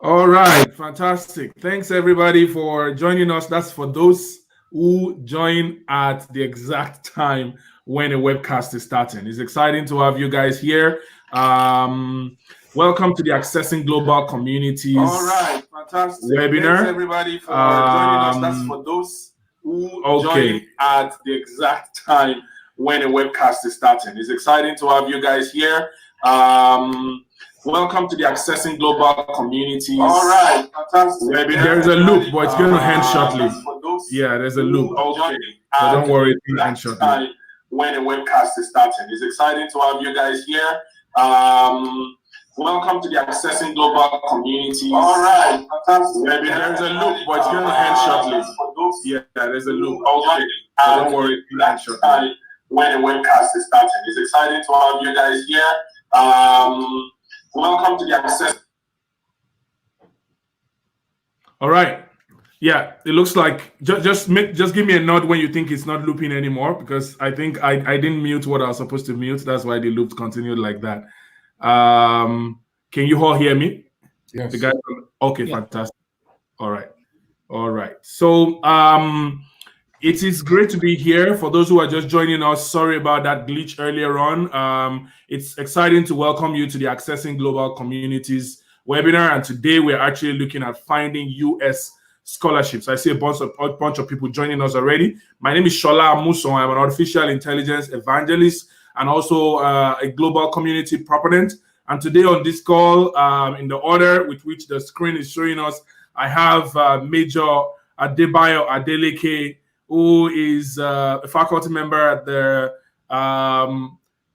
All right, fantastic. Thanks everybody for joining us. That's for those who join at the exact time when a webcast is starting. It's exciting to have you guys here. Welcome to the Accessing Global Communities. All right, fantastic. Webinar. Thanks everybody for joining us. That's for those who join at the exact time when a webcast is starting. It's exciting to have you guys here. Welcome to the Accessing Global Communities. All right, fantastic. Webinar. There's a loop, but it's going to end shortly. Yeah, there's a loop. Okay. So don't worry, it'll end shortly. When a webcast is starting. It's exciting to have you guys here. Welcome to the Accessing Global Communities. All right, fantastic. There's a loop, but it's going to end shortly. Yeah, there's a loop. Okay. So don't worry, it'll end shortly. When a webcast is starting. It's exciting to have you guys here. Welcome to the Access. All right. Yeah, it looks like just give me a nod when you think it's not looping anymore, because I think I didn't mute what I was supposed to mute. That's why the loop continued like that. Can you all hear me? Yes. The guys, okay, yeah. Fantastic. All right. So it is great to be here. For those who are just joining us, sorry about that glitch earlier on. It's exciting to welcome you to the Accessing Global Communities webinar, and today we're actually looking at finding U.S. scholarships. I see a bunch of people joining us already. My name is Amusan. I'm an artificial intelligence evangelist and also a global community proponent. And today on this call, in the order with which the screen is showing us, I have Major Adebayo Adeleke, who is a faculty member at the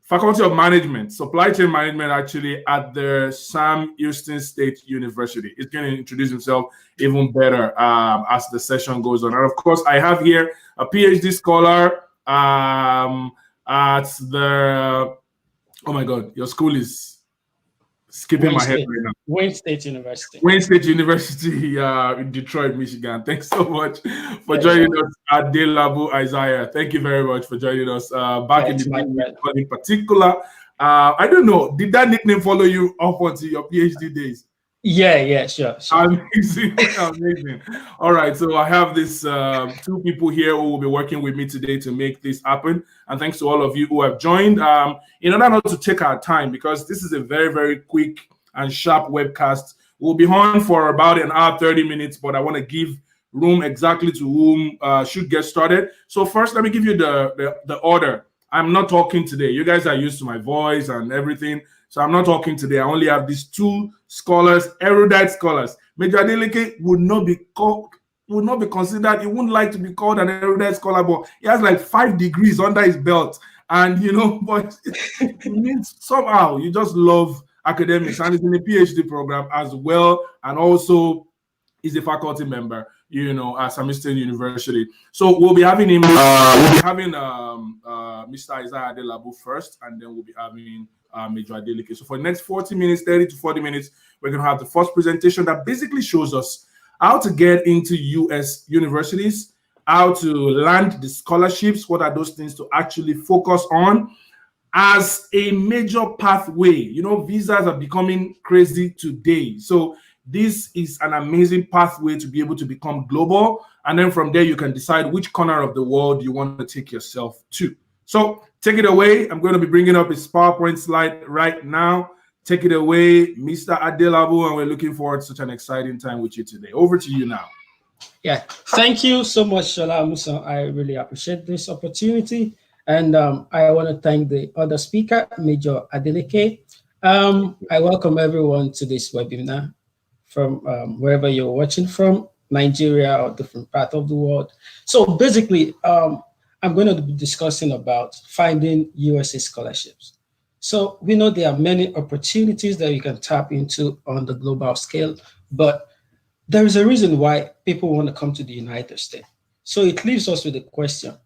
Faculty of Management, Supply Chain Management, actually, at the Sam Houston State University. He's going to introduce himself even better as the session goes on. And of course, I have here a PhD scholar at the, oh my God, your school is skipping my head right now. Wayne State University. Wayne State University in Detroit, Michigan. Thanks so much for joining us at Adelabu, Isaiah. Thank you very much for joining us back in the in particular. I don't know, did that nickname follow you up until your PhD days? Yeah, sure. Amazing. All right, so I have this two people here who will be working with me today to make this happen. And thanks to all of you who have joined. In order not to take our time, because this is a very, very quick and sharp webcast, we'll be on for about an hour, 30 minutes, but I want to give room exactly to whom should get started. So first, let me give you the order. I'm not talking today. You guys are used to my voice and everything. So I'm not talking today. I only have these two scholars, erudite scholars. Major Adeleke would not be considered. He wouldn't like to be called an erudite scholar, but he has like 5 degrees under his belt. And but it means somehow you just love academics, and he's in a PhD program as well, and also is a faculty member, at Sam Houston University. So we'll be having him. Mr. Isaiah Adelabu first, and then we'll be having Major Adeleke. So for the next 40 minutes, 30 to 40 minutes, we're going to have the first presentation that basically shows us how to get into U.S. universities, how to land the scholarships, what are those things to actually focus on as a major pathway. Visas are becoming crazy today. So this is an amazing pathway to be able to become global. And then from there, you can decide which corner of the world you want to take yourself to. So take it away. I'm going to be bringing up his PowerPoint slide right now. Take it away, Mr. Adelabu, and we're looking forward to such an exciting time with you today. Over to you now. Yeah, thank you so much, Amusan. I really appreciate this opportunity. And I want to thank the other speaker, Major Adeleke. I welcome everyone to this webinar from wherever you're watching from, Nigeria or different part of the world. So basically, I'm going to be discussing about finding USA scholarships. So we know there are many opportunities that you can tap into on the global scale, but there is a reason why people want to come to the United States. So it leaves us with the question,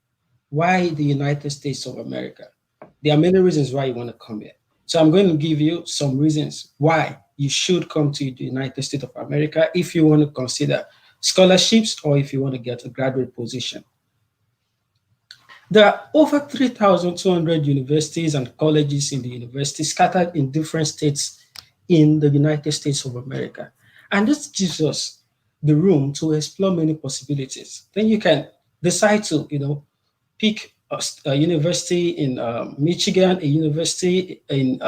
why the United States of America? There are many reasons why you want to come here. So I'm going to give you some reasons why you should come to the United States of America if you want to consider scholarships or if you want to get a graduate position. There are over 3,200 universities and colleges in the university scattered in different states in the United States of America. And this gives us the room to explore many possibilities. Then you can decide to, pick a university in Michigan, a university in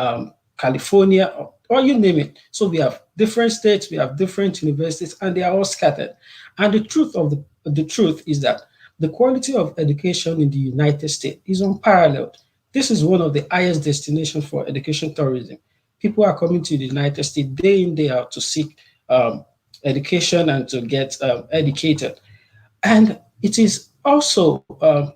California, or you name it. So we have different states, we have different universities, and they are all scattered. And the truth is that the quality of education in the United States is unparalleled. This is one of the highest destinations for education tourism. People are coming to the United States day in, day out to seek education and to get educated. And it is also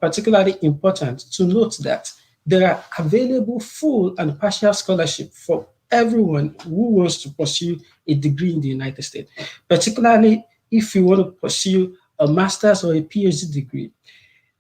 particularly important to note that there are available full and partial scholarship for everyone who wants to pursue a degree in the United States, particularly if you want to pursue a master's or a PhD degree.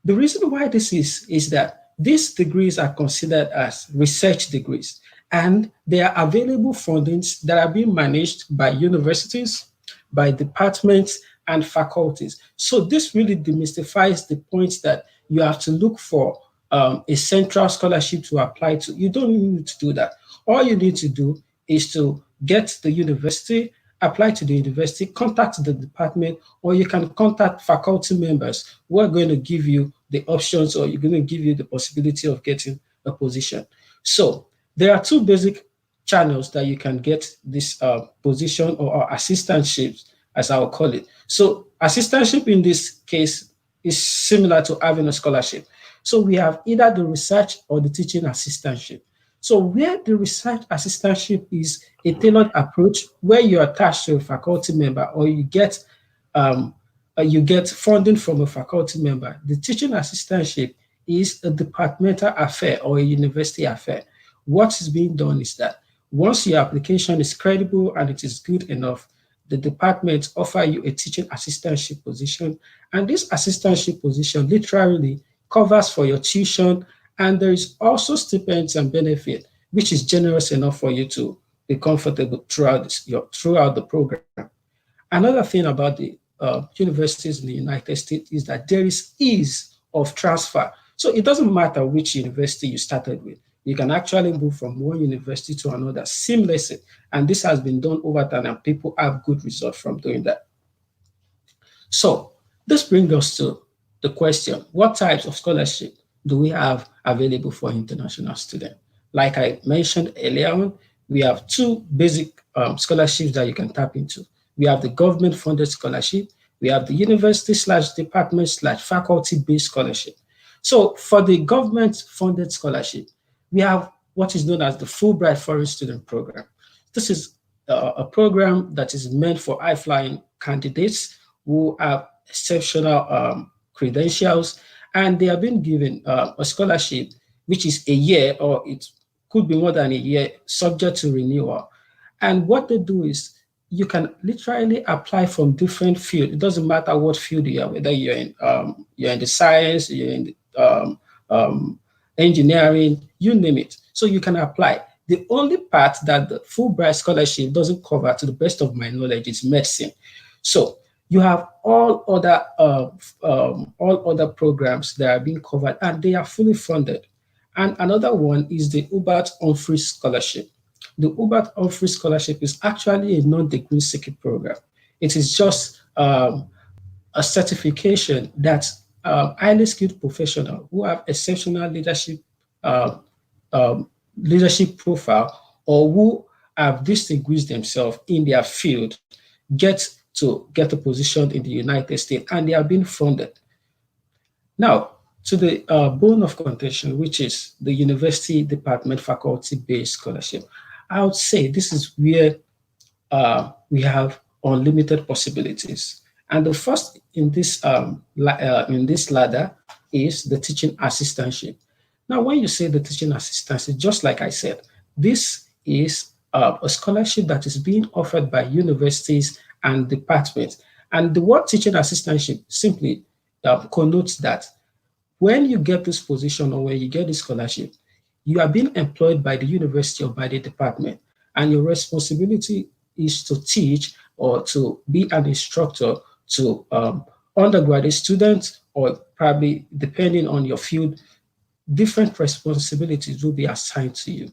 The reason why this is that these degrees are considered as research degrees, and they are available fundings that are being managed by universities, by departments, and faculties. So this really demystifies the point that you have to look for a central scholarship to apply to. You don't need to do that. All you need to do is to get the university, apply to the university, contact the department, or you can contact faculty members who are going to give you the options, or you're going to give you the possibility of getting a position. So there are two basic channels that you can get this position or assistantships, as I will call it. So assistantship in this case is similar to having a scholarship. So we have either the research or the teaching assistantship. So where the research assistantship is a tailored approach where you're attached to a faculty member, or you get funding from a faculty member. The teaching assistantship is a departmental affair or a university affair. What is being done is that once your application is credible and it is good enough, the department offer you a teaching assistantship position, and this assistantship position literally covers for your tuition, and there is also stipends and benefit, which is generous enough for you to be comfortable throughout the program. Another thing about the universities in the United States is that there is ease of transfer. So it doesn't matter which university you started with. You can actually move from one university to another seamlessly. And this has been done over time, and people have good results from doing that. So this brings us to the question, what types of scholarship do we have available for international students? Like I mentioned earlier on, we have two basic scholarships that you can tap into. We have the government-funded scholarship. We have the university/department/faculty-based scholarship. So for the government-funded scholarship, we have what is known as the Fulbright Foreign Student Program. This is a program that is meant for high-flying candidates who have exceptional credentials, and they have been given a scholarship, which is a year, or it could be more than a year, subject to renewal. And what they do is you can literally apply from different fields. It doesn't matter what field you are, whether you're in the science, you're in the, engineering, you name it. So you can apply. The only part that the Fulbright scholarship doesn't cover, to the best of my knowledge, is medicine. So you have all other programs that are being covered, and they are fully funded. And another one is the Hubert Humphrey Scholarship. The Hubert Humphrey Scholarship is actually a non-degree seeking program. It is just a certification that highly skilled professionals who have exceptional leadership profile, or who have distinguished themselves in their field, get a position in the United States, and they are being funded. Now, to the bone of contention, which is the university department faculty-based scholarship, I would say this is where we have unlimited possibilities. And the first in this ladder is the teaching assistantship. Now, when you say the teaching assistantship, just like I said, this is a scholarship that is being offered by universities and departments. And the word teaching assistantship simply connotes that when you get this position, or when you get this scholarship, you are being employed by the university or by the department, and your responsibility is to teach or to be an instructor to undergraduate students, or probably, depending on your field, different responsibilities will be assigned to you.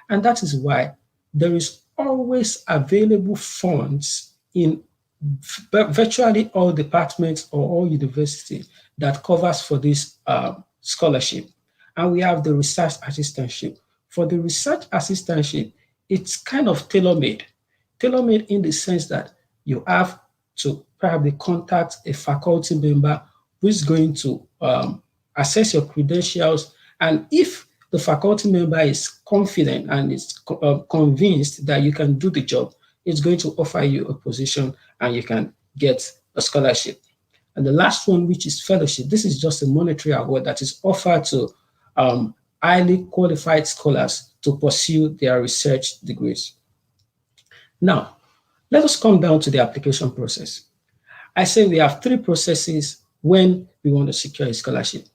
And that is why there is always available funds in virtually all departments or all universities that covers for this scholarship. And we have the research assistantship. For the research assistantship, it's kind of tailor-made. Tailor-made in the sense that you have to probably contact a faculty member who is going to assess your credentials. And if the faculty member is confident and is convinced that you can do the job, it's going to offer you a position and you can get a scholarship. And the last one, which is fellowship, this is just a monetary award that is offered to highly qualified scholars to pursue their research degrees. Now, let us come down to the application process. I say we have three processes when we want to secure a scholarship,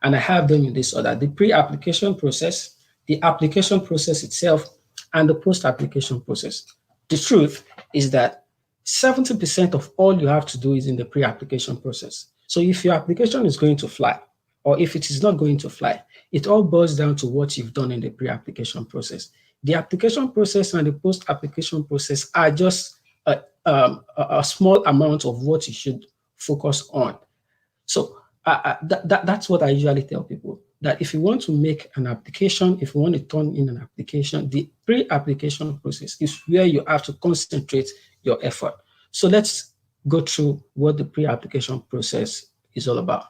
and I have them in this order: the pre-application process, the application process itself, and the post-application process. The truth is that 70% of all you have to do is in the pre-application process. So if your application is going to fly, or if it is not going to fly, it all boils down to what you've done in the pre-application process. The application process and the post-application process are just a small amount of what you should focus on. So that's what I usually tell people, that if you want to make an application, if you want to turn in an application, the pre-application process is where you have to concentrate your effort. So let's go through what the pre-application process is all about.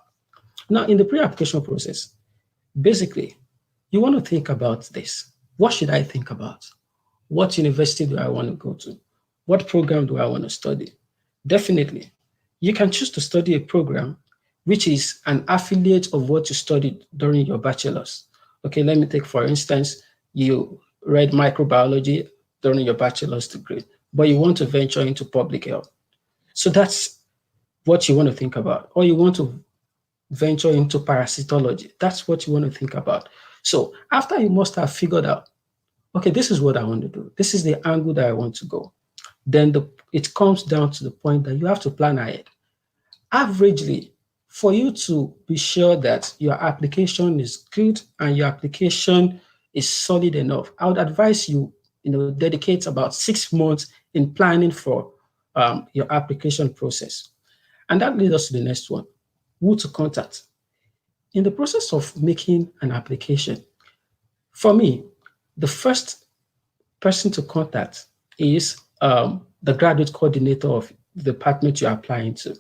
Now, in the pre-application process, basically, you want to think about this. What should I think about? What university do I want to go to? What program do I want to study? Definitely, you can choose to study a program which is an affiliate of what you studied during your bachelor's. Okay, let me take, for instance, you read microbiology during your bachelor's degree, but you want to venture into public health. So that's what you want to think about. Or you want to venture into parasitology. That's what you want to think about. So after you must have figured out, okay, this is what I want to do. This is the angle that I want to go. Then it comes down to the point that you have to plan ahead. Averagely, for you to be sure that your application is good and your application is solid enough, I would advise you, dedicate about 6 months in planning for your application process. And that leads us to the next one: who to contact. In the process of making an application, for me, the first person to contact is the graduate coordinator of the department you're applying to.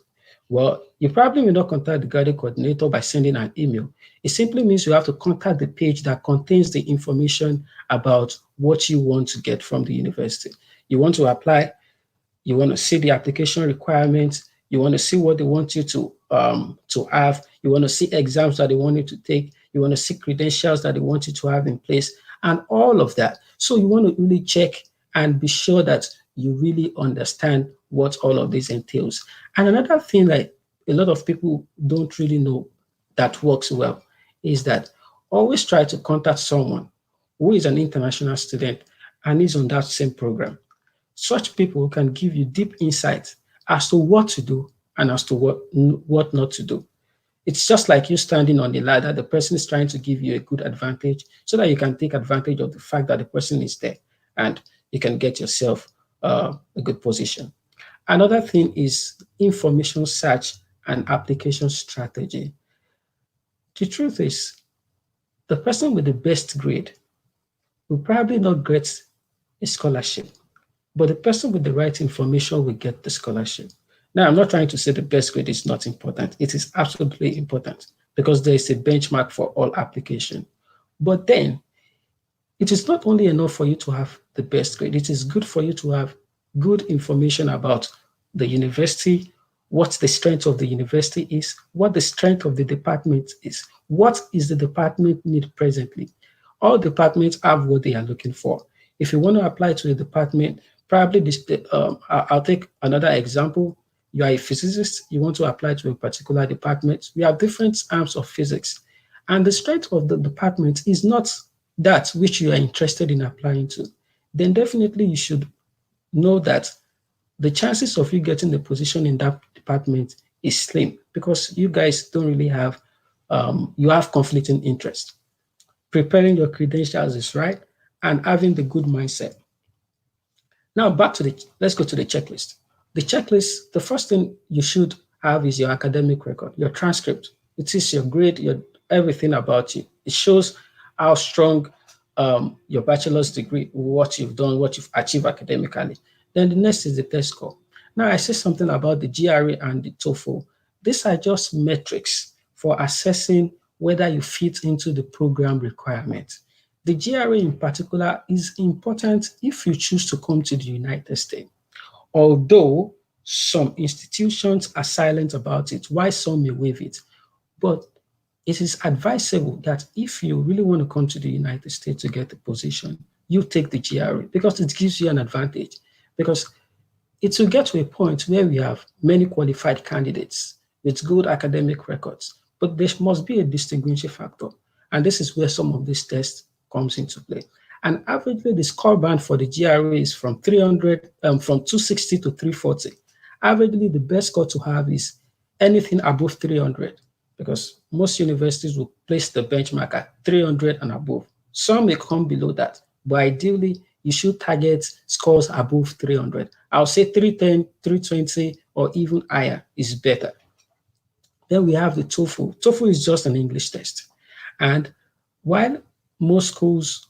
Well, you probably will not contact the graduate coordinator by sending an email. It simply means you have to contact the page that contains the information about what you want to get from the university. You want to apply, you want to see the application requirements, you want to see what they want you to have, you want to see exams that they want you to take, you want to see credentials that they want you to have in place, and all of that. So you want to really check and be sure that you really understand what all of this entails. And another thing that a lot of people don't really know that works well is that always try to contact someone who is an international student and is on that same program. Such people can give you deep insight as to what to do and as to what not to do. It's just like you standing on the ladder. The person is trying to give you a good advantage so that you can take advantage of the fact that the person is there and you can get yourself a good position. Another thing is information search and application strategy. The truth is, the person with the best grade will probably not get a scholarship, but the person with the right information will get the scholarship. Now, I'm not trying to say the best grade is not important. It is absolutely important because there is a benchmark for all application. But then, it is not only enough for you to have the best grade. It is good for you to have good information about the university, what the strength of the university is, what the strength of the department is, what is the department need presently. All departments have what they are looking for. If you want to apply to a department, probably I'll take another example. You are a physicist, you want to apply to a particular department. We have different arms of physics, and the strength of the department is not that which you are interested in applying to. Then definitely you should know that the chances of you getting the position in that department is slim because you guys don't really have, you have conflicting interests. Preparing your credentials is right and having the good mindset. Now let's go to the checklist. The checklist, the first thing you should have is your academic record, your transcript. It is your grade, your everything about you. It shows how strong your bachelor's degree, what you've done, what you've achieved academically. Then the next is the test score. Now I say something about the GRE and the TOEFL. These are just metrics for assessing whether you fit into the program requirement. The GRE in particular is important if you choose to come to the United States, although some institutions are silent about it, while some may waive it. But it is advisable that if you really want to come to the United States to get the position, you take the GRE because it gives you an advantage. Because it will get to a point where we have many qualified candidates with good academic records, but there must be a distinguishing factor. And this is where some of these tests comes into play. And averagely, the score band for the GRE is from 300, from 260 to 340. Averagely, the best score to have is anything above 300, because most universities will place the benchmark at 300 and above. Some may come below that, but ideally, you should target scores above 300. I'll say 310, 320, or even higher is better. Then we have the TOEFL. TOEFL is just an English test. And while most schools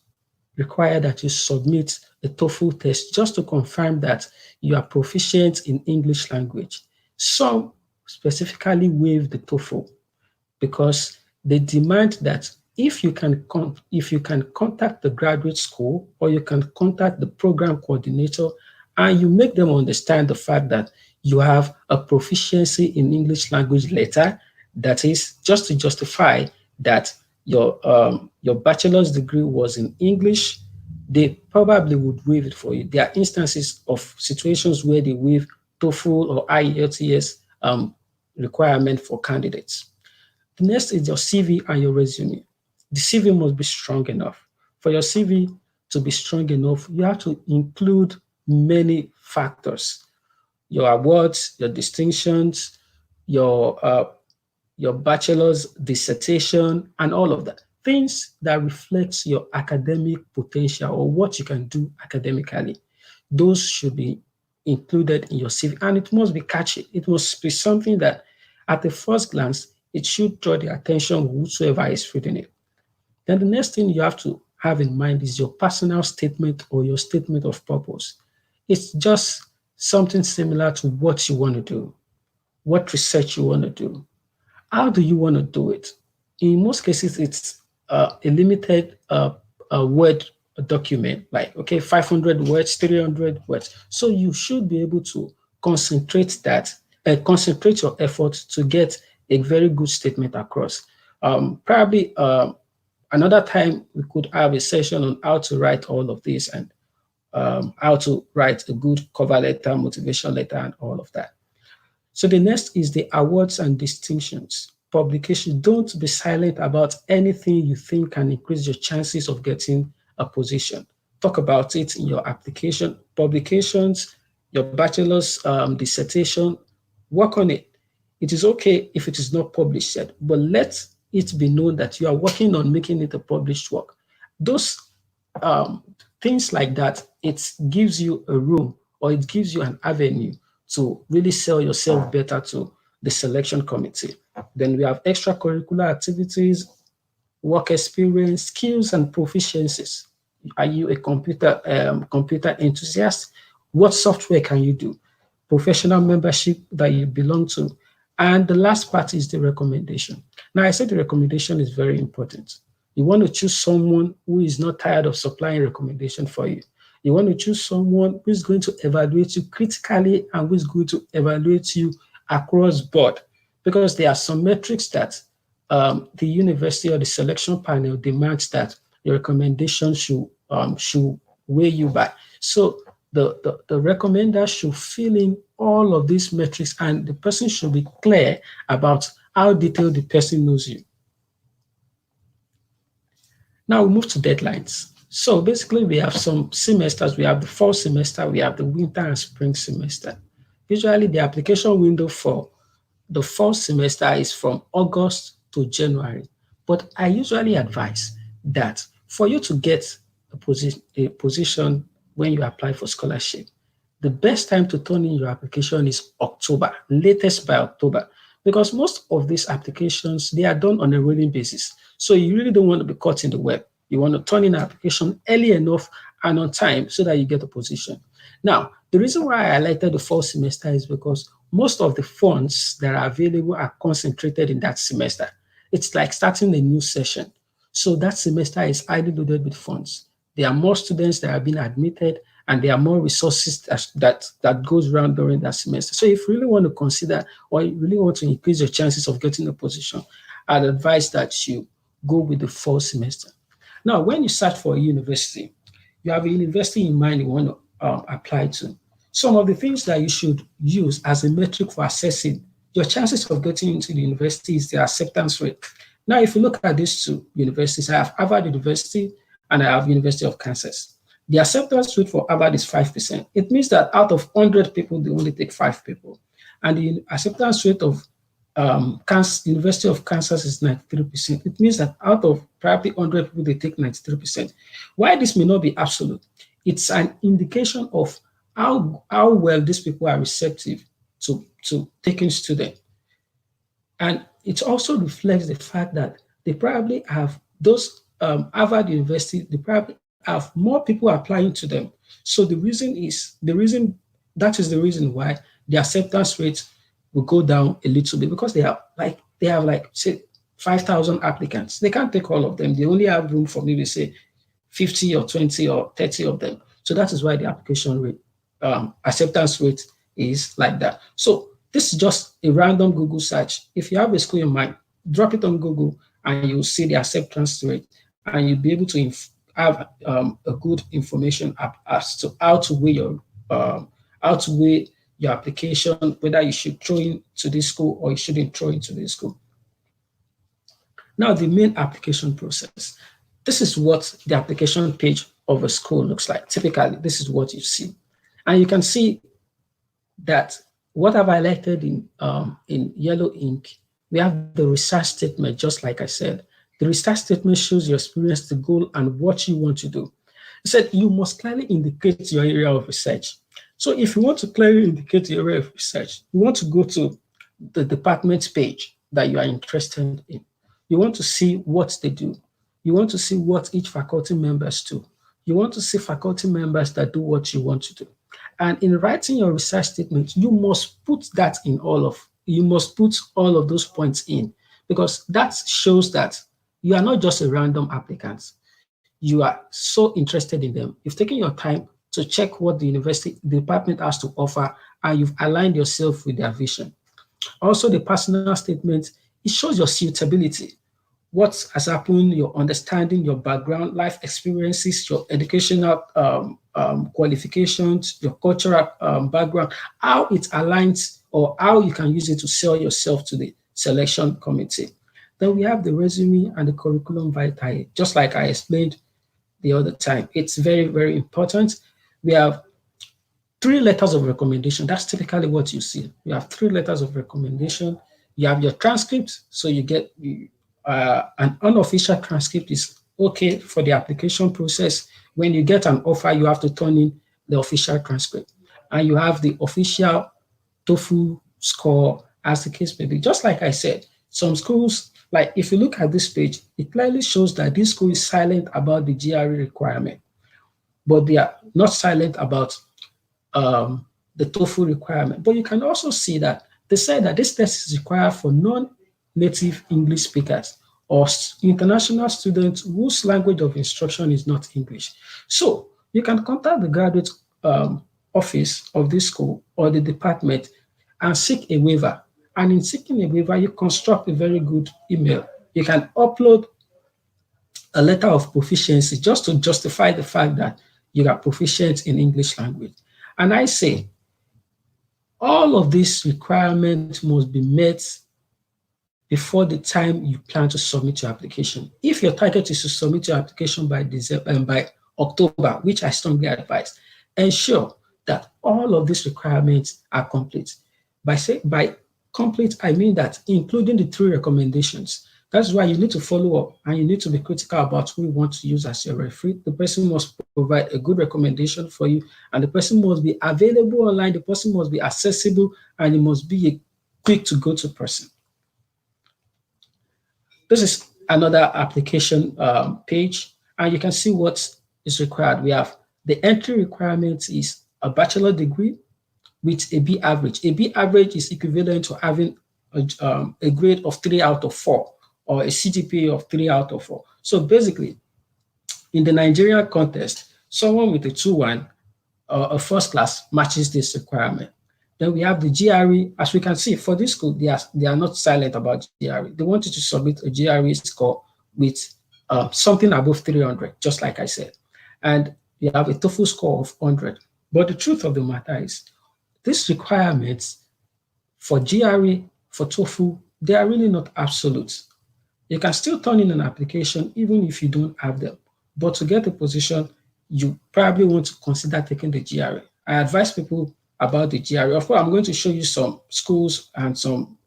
require that you submit a TOEFL test just to confirm that you are proficient in English language, some specifically waive the TOEFL because they demand that if you can contact the graduate school or you can contact the program coordinator and you make them understand the fact that you have a proficiency in English language letter, that is just to justify that your bachelor's degree was in English, they probably would waive it for you. There are instances of situations where they waive TOEFL or IELTS requirement for candidates. The next is your CV and your resume. The CV must be strong enough. For your CV to be strong enough, you have to include many factors: your awards, your distinctions, your bachelor's dissertation, and all of that. Things that reflects your academic potential or what you can do academically. Those should be included in your CV, and it must be catchy. It must be something that at the first glance, it should draw the attention of whosoever is reading it. Then the next thing you have to have in mind is your personal statement or your statement of purpose. It's just something similar to what you want to do, what research you want to do. How do you want to do it? In most cases, it's a limited word document, like, okay, 500 words, 300 words. So you should be able to concentrate your effort to get a very good statement across. Probably another time we could have a session on how to write all of this and how to write a good cover letter, motivation letter, and all of that. So the next is the awards and distinctions. Publication. Don't be silent about anything you think can increase your chances of getting a position. Talk about it in your application. Publications, your bachelor's dissertation, work on it. It is okay if it is not published yet, but let it be known that you are working on making it a published work. Those things like that, it gives you a room or it gives you an avenue to really sell yourself better to the selection committee. Then we have extracurricular activities, work experience, skills, and proficiencies. Are you a computer enthusiast? What software can you do? Professional membership that you belong to. And the last part is the recommendation. Now, I said the recommendation is very important. You want to choose someone who is not tired of supplying recommendation for you. You want to choose someone who is going to evaluate you critically and who is going to evaluate you across board, because there are some metrics that the university or the selection panel demands that your recommendation should weigh you by. So the recommender should fill in all of these metrics, and the person should be clear about how detailed the person knows you. Now we move to deadlines. So basically, we have some semesters. We have the fall semester, we have the winter and spring semester. Usually, the application window for the fall semester is from August to January. But I usually advise that for you to get a position when you apply for scholarship, the best time to turn in your application is October, latest by October, because most of these applications, they are done on a rolling basis. So you really don't want to be caught in the web. You want to turn in an application early enough and on time so that you get a position. Now, the reason why I highlighted the fall semester is because most of the funds that are available are concentrated in that semester. It's like starting a new session. So that semester is highly loaded with funds. There are more students that have been admitted, and there are more resources that goes around during that semester. So if you really want to consider, or you really want to increase your chances of getting a position, I'd advise that you go with the fall semester. Now, when you search for a university, you have a university in mind you want to apply to. Some of the things that you should use as a metric for assessing your chances of getting into the university is the acceptance rate. Now, if you look at these two universities, I have Harvard University and I have University of Kansas. The acceptance rate for Harvard is 5%. It means that out of 100 people, they only take 5 people. And the acceptance rate of University of Kansas is 93%. It means that out of probably 100 people, they take 93%. Why this may not be absolute, it's an indication of how well these people are receptive to taking students. And it also reflects the fact that they probably have those Harvard University, they probably have more people applying to them. So that is the reason why the acceptance rate will go down a little bit, because they have like say 5,000 applicants. They can't take all of them. They only have room for maybe say 50 or 20 or 30 of them. So that is why the application rate, acceptance rate is like that. So this is just a random Google search. If you have a school in mind, drop it on Google and you'll see the acceptance rate, and you'll be able to have a good information as to how to weigh your application, whether you should throw into this school or you shouldn't throw into this school. Now, the main application process. This is what the application page of a school looks like. Typically, this is what you see. And you can see that what I've highlighted in yellow ink, we have the research statement, just like I said. The research statement shows your experience, the goal, and what you want to do. It said you must clearly indicate your area of research. So if you want to clearly indicate your area of research, you want to go to the department page that you are interested in. You want to see what they do. You want to see what each faculty members do. You want to see faculty members that do what you want to do. And in writing your research statement, you must put all of those points in, because that shows that you are not just a random applicant. You are so interested in them. You've taken your time to check what the department has to offer, and you've aligned yourself with their vision. Also, the personal statement, it shows your suitability. What has happened, your understanding, your background, life experiences, your educational qualifications, your cultural background, how it aligns or how you can use it to sell yourself to the selection committee. Then we have the resume and the curriculum vitae, just like I explained the other time. It's very, very important. We have 3 letters of recommendation. That's typically what you see. You have 3 letters of recommendation. You have your transcript, so you get an unofficial transcript is okay for the application process. When you get an offer, you have to turn in the official transcript. And you have the official TOEFL score, as the case may be. Just like I said, some schools, like if you look at this page, it clearly shows that this school is silent about the GRE requirement, but they are not silent about the TOEFL requirement. But you can also see that they say that this test is required for non-native English speakers or international students whose language of instruction is not English. So you can contact the graduate office of this school or the department and seek a waiver. And in seeking a waiver, you construct a very good email. You can upload a letter of proficiency just to justify the fact that you are proficient in English language. And I say, all of these requirements must be met before the time you plan to submit your application. If your target is to submit your application by October, which I strongly advise, ensure that all of these requirements are complete. By complete, I mean that including the 3 recommendations. That's why you need to follow up and you need to be critical about who you want to use as your referee. The person must provide a good recommendation for you, and the person must be available online. The person must be accessible, and it must be a quick to go to person. This is another application page, and you can see what is required. We have the entry requirement is a bachelor degree with a B average. A B average is equivalent to having a grade of 3 out of 4 or a CGPA of 3 out of 4. So basically, in the Nigerian context, someone with a 2-1 or a first class matches this requirement. Then we have the GRE. As we can see, for this school, they are not silent about GRE. They want you to submit a GRE score with something above 300, just like I said. And you have a TOEFL score of 100. But the truth of the matter is, these requirements for GRE, for TOEFL, they are really not absolute. You can still turn in an application even if you don't have them. But to get a position, you probably want to consider taking the GRE. I advise people about the GRE. Of course, I'm going to show you some schools and some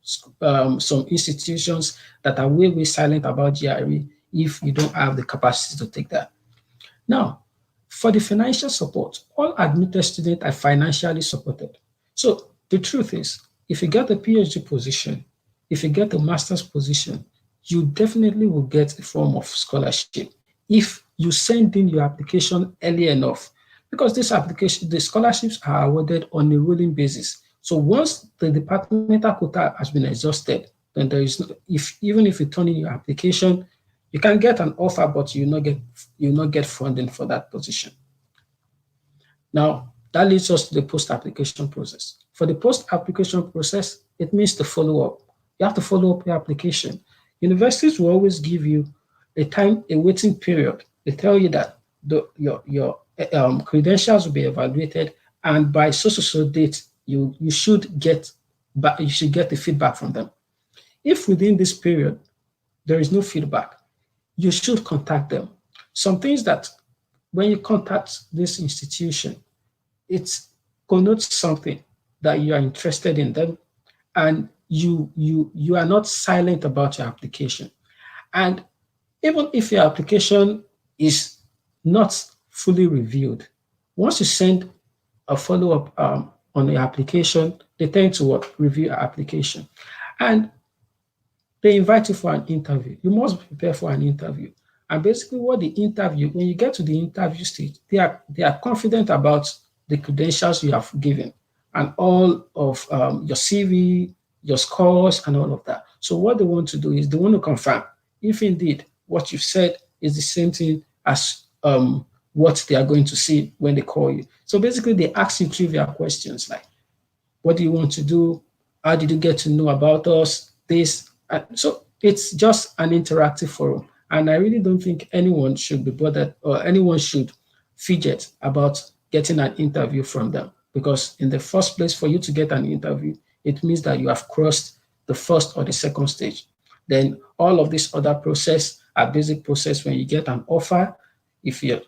institutions that are way silent about GRE if you don't have the capacity to take that. Now, for the financial support, all admitted students are financially supported. So the truth is, if you get a PhD position, if you get a master's position, you definitely will get a form of scholarship if you send in your application early enough, because the scholarships are awarded on a rolling basis. So once the departmental quota has been exhausted, then there is even if you turn in your application, you can get an offer, but you not get funding for that position. Now, that leads us to the post-application process. For the post-application process, it means to follow up. You have to follow up your application. Universities will always give you a waiting period. They tell you that your credentials will be evaluated, and by so date, you should get the feedback from them. If within this period there is no feedback, you should contact them. Some things that when you contact this institution, it connotes something that you are interested in them, and you are not silent about your application. And even if your application is not fully reviewed, once you send a follow-up on your application, they tend to review your application. And they invite you for an interview. You must prepare for an interview. And basically when you get to the interview stage, they are confident about the credentials you have given and all of your CV, your scores, and all of that. So what they want to do is they want to confirm if indeed what you've said is the same thing as what they are going to see when they call you. So basically they ask you trivial questions like, what do you want to do? How did you get to know about us? This. So it's just an interactive forum. And I really don't think anyone should be bothered or anyone should fidget about getting an interview from them. Because in the first place, for you to get an interview, it means that you have crossed the first or the second stage. Then all of this other process, a basic process when you get an offer, if you're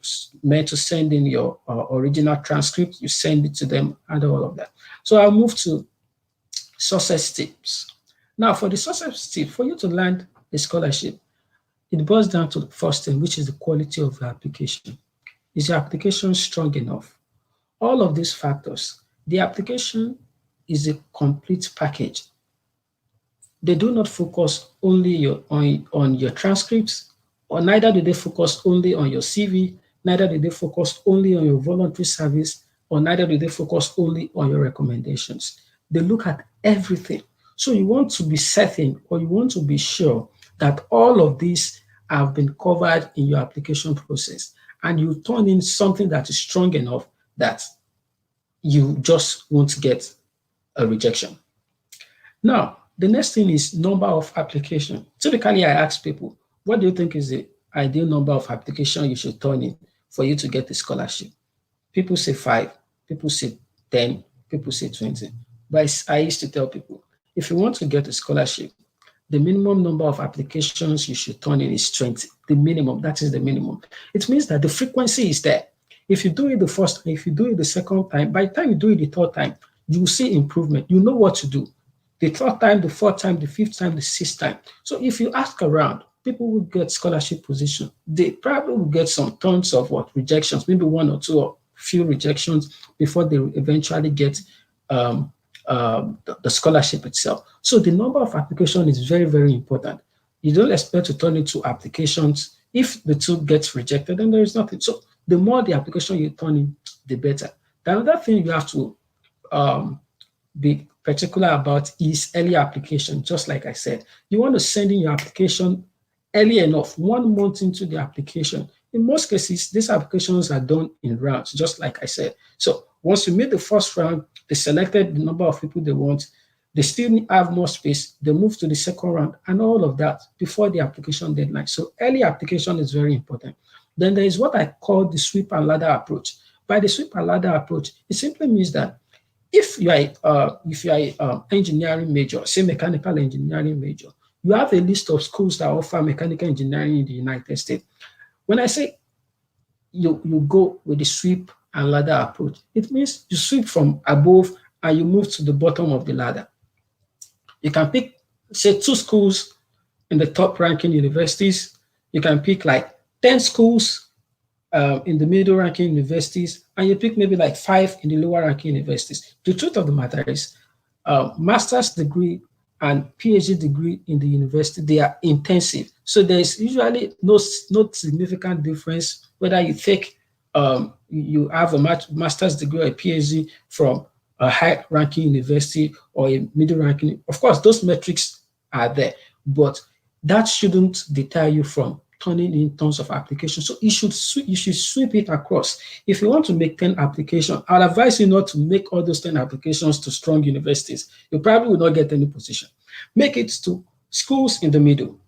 meant to send in your original transcript, you send it to them and all of that. So I'll move to success tips. Now, for the success tip, for you to land a scholarship, it boils down to the first thing, which is the quality of your application. Is your application strong enough? All of these factors, the application is a complete package. They do not focus only on your transcripts, or neither do they focus only on your CV, neither do they focus only on your voluntary service, or neither do they focus only on your recommendations. They look at everything. So you want to be certain, or you want to be sure that all of these have been covered in your application process, and you turn in something that is strong enough that you just won't get a rejection. Now, the next thing is number of application. Typically, I ask people, what do you think is the ideal number of application you should turn in for you to get a scholarship? People say 5, people say 10, people say 20. But I used to tell people, if you want to get a scholarship, the minimum number of applications you should turn in is 20. The minimum, that is the minimum. It means that the frequency is there. If you do it the first time, if you do it the second time, by the time you do it the third time, you will see improvement. You know what to do. the third time, the fourth time, the fifth time, the sixth time. So if you ask around, people will get scholarship position. They probably will get some tons of rejections, maybe one or two or few rejections before they eventually get the scholarship itself. So the number of applications is very, very important. You don't expect to turn into applications. If the two gets rejected, then there is nothing. So the more the application you turn in, the better. The another thing you have to be particular about is early application. Just like I said, you want to send in your application early enough, 1 month into the application. In most cases, these applications are done in rounds, just like I said. So once you made the first round, they selected the number of people they want, they still have more space, they move to the second round, and all of that before the application deadline. So early application is very important. Then there is what I call the sweep and ladder approach. By the sweep and ladder approach, it simply means that if you are an engineering major, say mechanical engineering major, you have a list of schools that offer mechanical engineering in the United States. When I say you go with the sweep and ladder approach, it means you sweep from above and you move to the bottom of the ladder. You can pick, say, 2 schools in the top ranking universities. You can pick like 10 schools in the middle ranking universities, and you pick maybe like 5 in the lower ranking universities. The truth of the matter is, master's degree and PhD degree in the university, they are intensive. So there's usually no significant difference whether you take, you have a master's degree or a PhD from a high-ranking university or a middle-ranking. Of course, those metrics are there, but that shouldn't deter you from turning in tons of applications. So you should sweep it across. If you want to make 10 applications, I'd advise you not to make all those 10 applications to strong universities. You probably will not get any position. Make it to schools in the middle.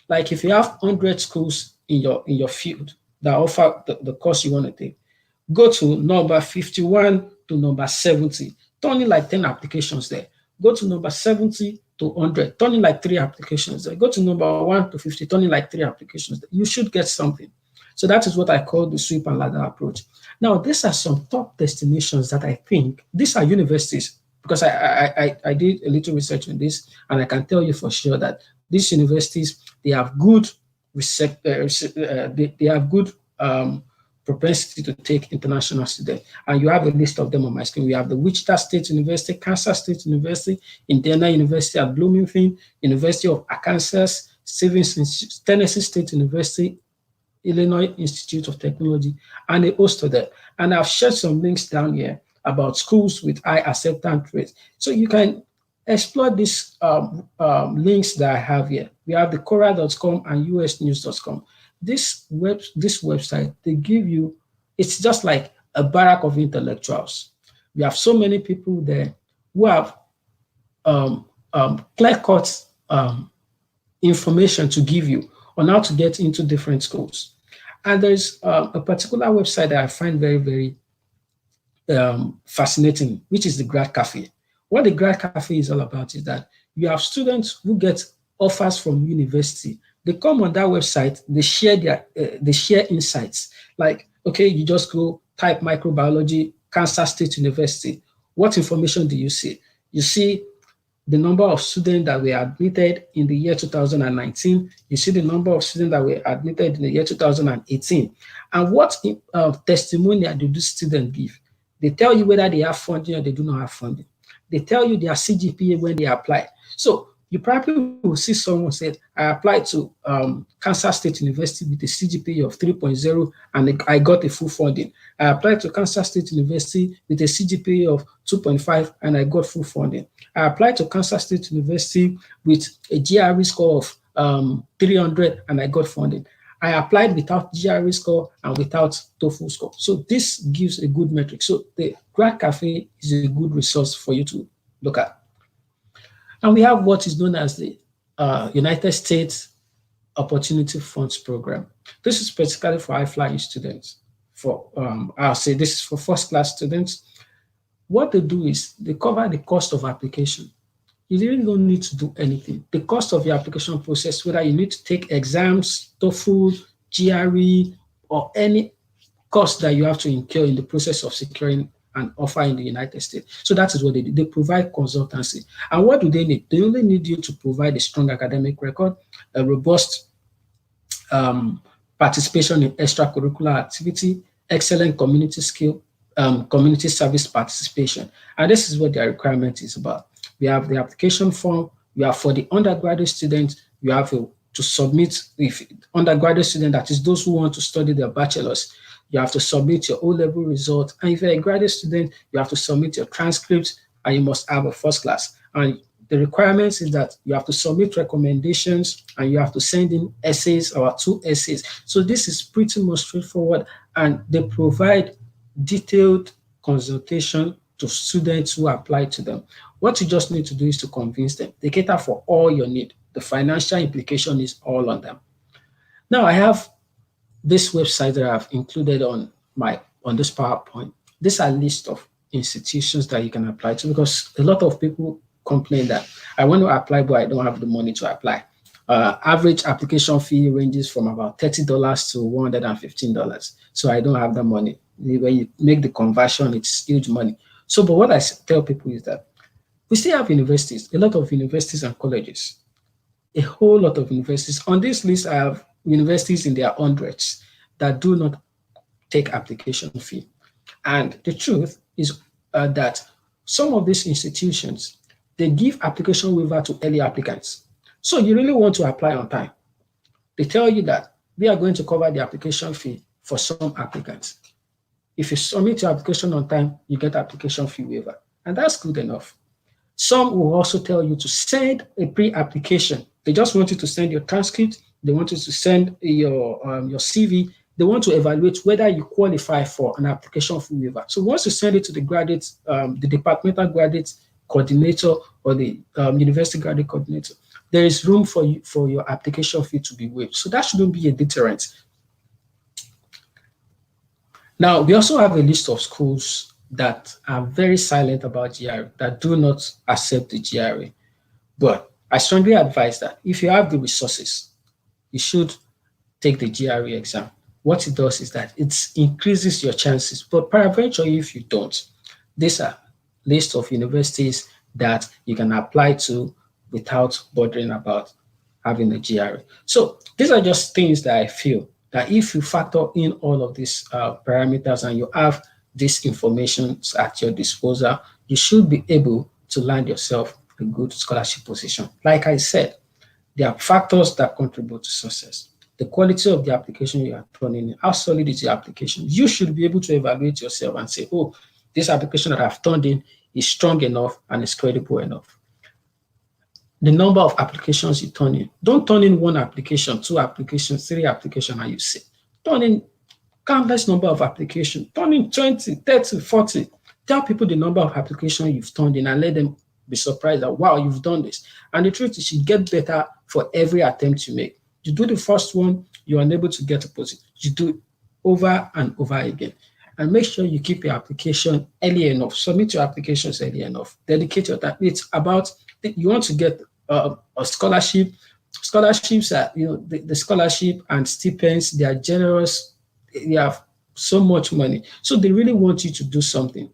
Like if you have 100 schools in your field that offer the course you want to take, go to number 51 to number 70, turn in like 10 applications there. Go to number 70 to 100, turn in like 3 applications there. Go to number 1 to 50, turn in like 3 applications there. You should get something. So that is what I call the sweep and ladder approach. Now, these are some top destinations that I think, these are universities, because I did a little research on this, and I can tell you for sure that these universities, they have good they have good propensity to take international students. And you have a list of them on my screen. We have the Wichita State University, Kansas State University, Indiana University at Bloomington, University of Arkansas, Stevens, Tennessee State University, Illinois Institute of Technology, and a host of them. And I've shared some links down here about schools with high acceptance rates. So you can explore these links that I have here. We have the Quora.com and usnews.com. This website, they give you, it's just like a barrack of intellectuals. We have so many people there who have clear-cut information to give you on how to get into different schools. And there's a particular website that I find very, very fascinating, which is the Grad Cafe. What the Grad Cafe is all about is that you have students who get offers from university. They come on that website, they share insights. Like, okay, you just go type microbiology, Kansas State University. What information do you see? You see the number of students that were admitted in the year 2019. You see the number of students that were admitted in the year 2018. And what testimonial do these students give? They tell you whether they have funding or they do not have funding. They tell you their CGPA when they apply. So you probably will see someone said, I applied to Kansas State University with a CGPA of 3.0 and I got a full funding. I applied to Kansas State University with a CGPA of 2.5 and I got full funding. I applied to Kansas State University with a GRE score of 300 and I got funding. I applied without GRE score and without TOEFL score. So this gives a good metric. So the Grad Cafe is a good resource for you to look at. And we have what is known as the United States Opportunity Funds Program. This is specifically for high-flying students. I'll say this is for first-class students. What they do is they cover the cost of application. You really don't need to do anything. The cost of your application process, whether you need to take exams, TOEFL, GRE, or any cost that you have to incur in the process of securing and offer in the United States. So that is what they do. They provide consultancy. And what do they need? They only need you to provide a strong academic record, a robust participation in extracurricular activity, excellent community skill, community service participation. And this is what their requirement is about. We have the application form. You have for the undergraduate students, you have to submit, if undergraduate student, that is those who want to study their bachelor's, you have to submit your O-level result. And if you're a graduate student, you have to submit your transcripts and you must have a first class. And the requirements is that you have to submit recommendations and you have to send in essays or 2 essays. So this is pretty much straightforward, and they provide detailed consultation to students who apply to them. What you just need to do is to convince them. They cater for all your need. The financial implication is all on them. Now I have this website that I've included on this PowerPoint. These are a list of institutions that you can apply to, because a lot of people complain that I want to apply, but I don't have the money to apply. Average application fee ranges from about $30 to $115. So I don't have the money. When you make the conversion, it's huge money. So, but what I tell people is that we still have universities, a lot of universities and colleges, a whole lot of universities. On this list, I have universities in their hundreds that do not take application fee. And the truth is that some of these institutions, they give application waiver to early applicants. So you really want to apply on time. They tell you that we are going to cover the application fee for some applicants. If you submit your application on time, you get application fee waiver. And that's good enough. Some will also tell you to send a pre-application. They just want you to send your transcript. They want you to send your CV. They want to evaluate whether you qualify for an application fee waiver. So once you send it to the graduate, the departmental graduate coordinator or the university graduate coordinator, there is room for your application fee to be waived. So that shouldn't be a deterrent. Now, we also have a list of schools that are very silent about GRE, that do not accept the GRE. But I strongly advise that if you have the resources, you should take the GRE exam. What it does is that it increases your chances. But peradventure, if you don't, these are list of universities that you can apply to without bothering about having a GRE. So these are just things that I feel that if you factor in all of these parameters and you have this information at your disposal, you should be able to land yourself a good scholarship position. Like I said, there are factors that contribute to success. The quality of the application you are turning in, how solid is your application? You should be able to evaluate yourself and say, oh, this application that I've turned in is strong enough and is credible enough. The number of applications you turn in. Don't turn in 1 application, 2 applications, 3 applications, and you say. Turn in countless number of applications. Turn in 20, 30, 40. Tell people the number of applications you've turned in and let them be surprised that, wow, you've done this. And the truth is, you get better for every attempt you make. You do the first one, you're unable to get a position. You do it over and over again. And make sure you keep your application early enough. Submit your applications early enough. Dedicate your time. It's about, you want to get a scholarship. Scholarships are, the scholarship and stipends, they are generous. They have so much money. So they really want you to do something.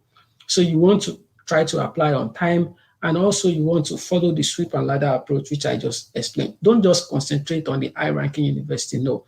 So you want to try to apply on time. And also you want to follow the sweep and ladder approach, which I just explained. Don't just concentrate on the high-ranking university. No,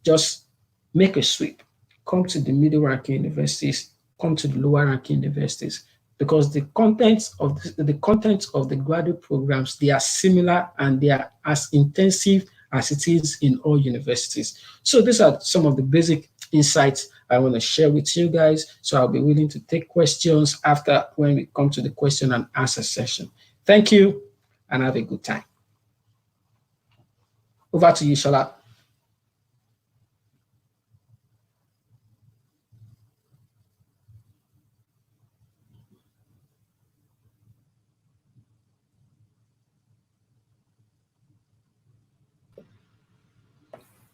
just make a sweep. Come to the middle-ranking universities, come to the lower-ranking universities, because the contents of the graduate programs, they are similar and they are as intensive as it is in all universities. So these are some of the basic insights I want to share with you guys. So I'll be willing to take questions after when we come to the question and answer session. Thank you and have a good time. Over to you, Shola.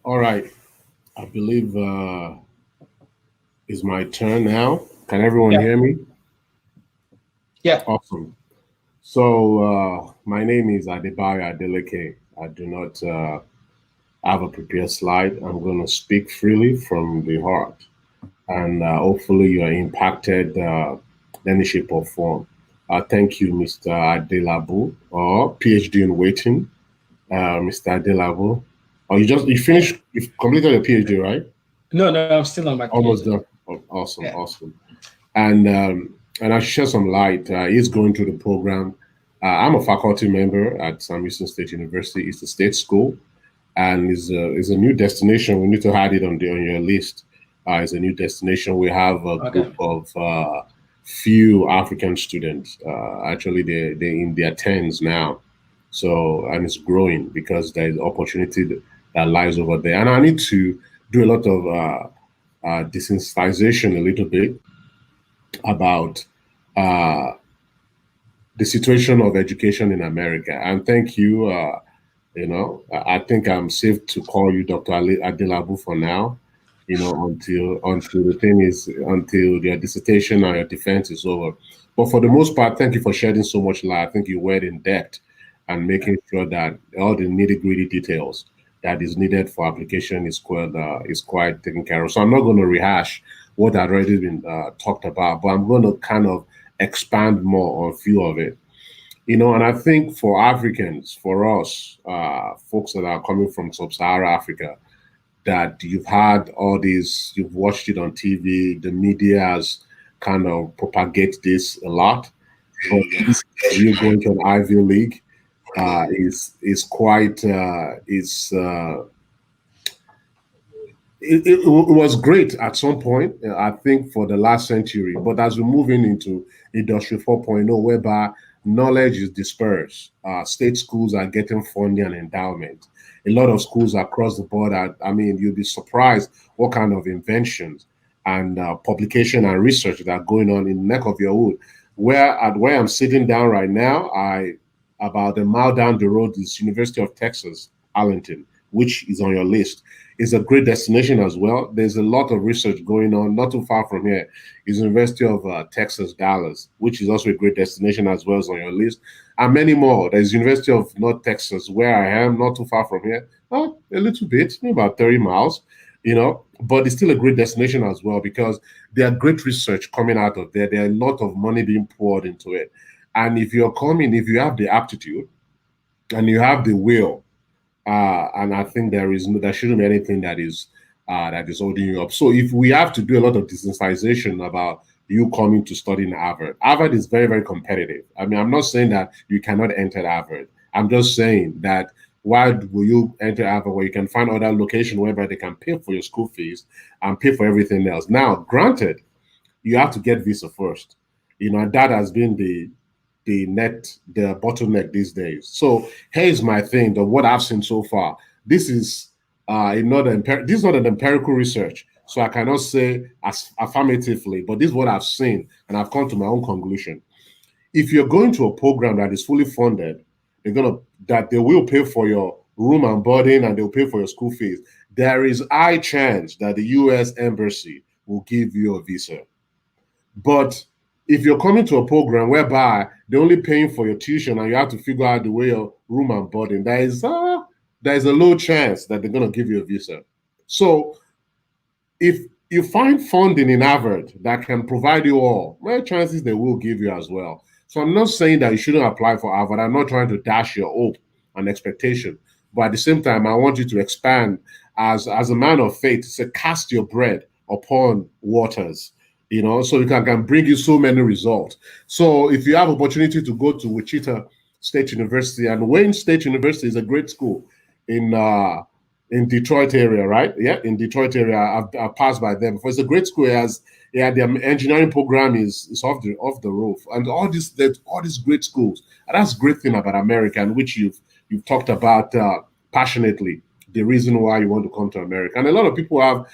All right. I believe it's my turn now. Can everyone hear me? Yeah. Awesome. So my name is Adebayo Adeleke. I do not have a prepared slide. I'm going to speak freely from the heart. And hopefully you are impacted any shape or form. Thank you, Mr. Adelabu, or PhD in waiting, Mr. Adelabu. Oh, you finished, you completed your PhD, right? No, I'm still on my PhD. Almost done. Oh, awesome, awesome. And I'll share some light. He's going through the program. I'm a faculty member at Amusan State University. It's a state school, and is a new destination. We need to add it on your list. It's a new destination. We have a group of few African students. Actually, they're in their tens now. So, and it's growing because there is opportunity that lies over there. And I need to do a lot of desensitization a little bit about the situation of education in America. And thank you. I think I'm safe to call you Dr. Adelabu for now. Until the thing is, until your dissertation or your defense is over. But for the most part, thank you for shedding so much light. I think you went in depth and making sure that all the nitty-gritty details that is needed for application is quite taken care of. So I'm not going to rehash what had already been talked about, but I'm going to kind of expand more on a few of it. And I think for Africans, for us, folks that are coming from sub-Saharan Africa, that you've had all these, you've watched it on TV, the media has kind of propagate this a lot. But you going to an Ivy League is quite it was great at some point, I think, for the last century. But as we're moving into Industry 4.0, whereby knowledge is dispersed, state schools are getting funding and endowment. A lot of schools across the board you'll be surprised what kind of inventions and publication and research that are going on in the neck of your wood. Where I'm sitting down right now, about a mile down the road is University of Texas, Arlington, which is on your list. It's a great destination as well. There's a lot of research going on. Not too far from here is University of Texas, Dallas, which is also a great destination as well as on your list. And many more. There's University of North Texas, where I am, not too far from here. A little bit, about 30 miles, but it's still a great destination as well because there are great research coming out of there. There are a lot of money being poured into it. And if you have the aptitude and you have the will, and I think there shouldn't be anything that is holding you up. So if we have to do a lot of desensitization about you coming to study in Harvard is very, very competitive. I mean, I'm not saying that you cannot enter Harvard. I'm just saying that why will you enter Harvard where you can find other location whereby they can pay for your school fees and pay for everything else? Now, granted, you have to get visa first. And that has been the bottleneck these days. So here's my thing of what I've seen so far. This is not an empirical research, so I cannot say as affirmatively, but this is what I've seen, and I've come to my own conclusion. If you're going to a program that is fully funded, they will pay for your room and boarding, and they'll pay for your school fees. There is a high chance that the U.S. Embassy will give you a visa. But if you're coming to a program whereby they're only paying for your tuition and you have to figure out the way your room and boarding, there is a low chance that they're going to give you a visa. So if you find funding in Harvard that can provide you all, well, chances they will give you as well. So I'm not saying that you shouldn't apply for Harvard. I'm not trying to dash your hope and expectation. But at the same time, I want you to expand as a man of faith, say, cast your bread upon waters. So you can bring you so many results. So if you have opportunity to go to Wichita State University, and Wayne State University is a great school in Detroit area, right? Yeah, in Detroit area, I've passed by them before. It's a great school. Their engineering program is off the roof, and all these great schools. And that's a great thing about America, and which you've talked about passionately. The reason why you want to come to America. And a lot of people have,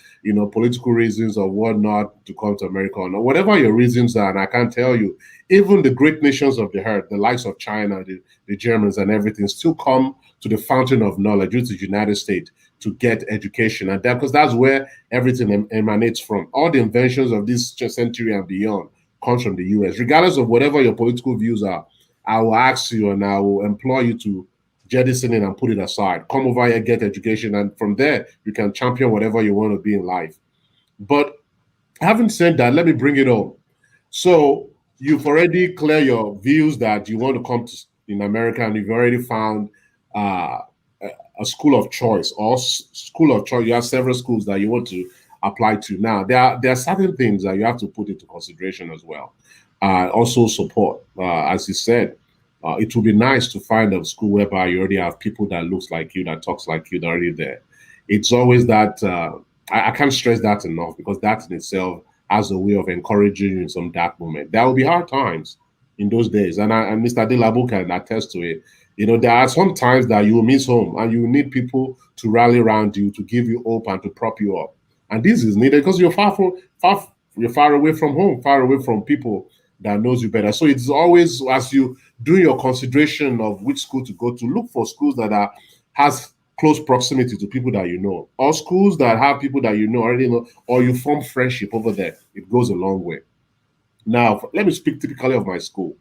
political reasons or whatnot to come to America or not. Whatever your reasons are, and I can tell you, even the great nations of the earth, the likes of China, the Germans and everything, still come to the fountain of knowledge, which is the United States, to get education. And because that's where everything emanates from. All the inventions of this century and beyond comes from the US. Regardless of whatever your political views are, I will ask you and I will implore you to jettison it and put it aside. Come over here, get education, and from there, you can champion whatever you want to be in life. But having said that, let me bring it home. So you've already clear your views that you want to come to in America, and you've already found a school of choice or school of choice. You have several schools that you want to apply to. Now, there are certain things that you have to put into consideration as well. Also, support. As you said, it would be nice to find a school whereby you already have people that looks like you, that talks like you, that are already there. It's always that I can't stress that enough, because that in itself has a way of encouraging you in some dark moment. There will be hard times in those days, and Mr. Adelabu can attest to it. You know, there are some times that you will miss home, and you need people to rally around you, to give you hope and to prop you up. And this is needed because you're far away from home, far away from people that knows you better. So it's always, as you do your consideration of which school to go to, look for schools that has close proximity to people that you know, or schools that have people that you know already know, or you form friendship over there. It goes a long way. Now, let me speak typically of my school.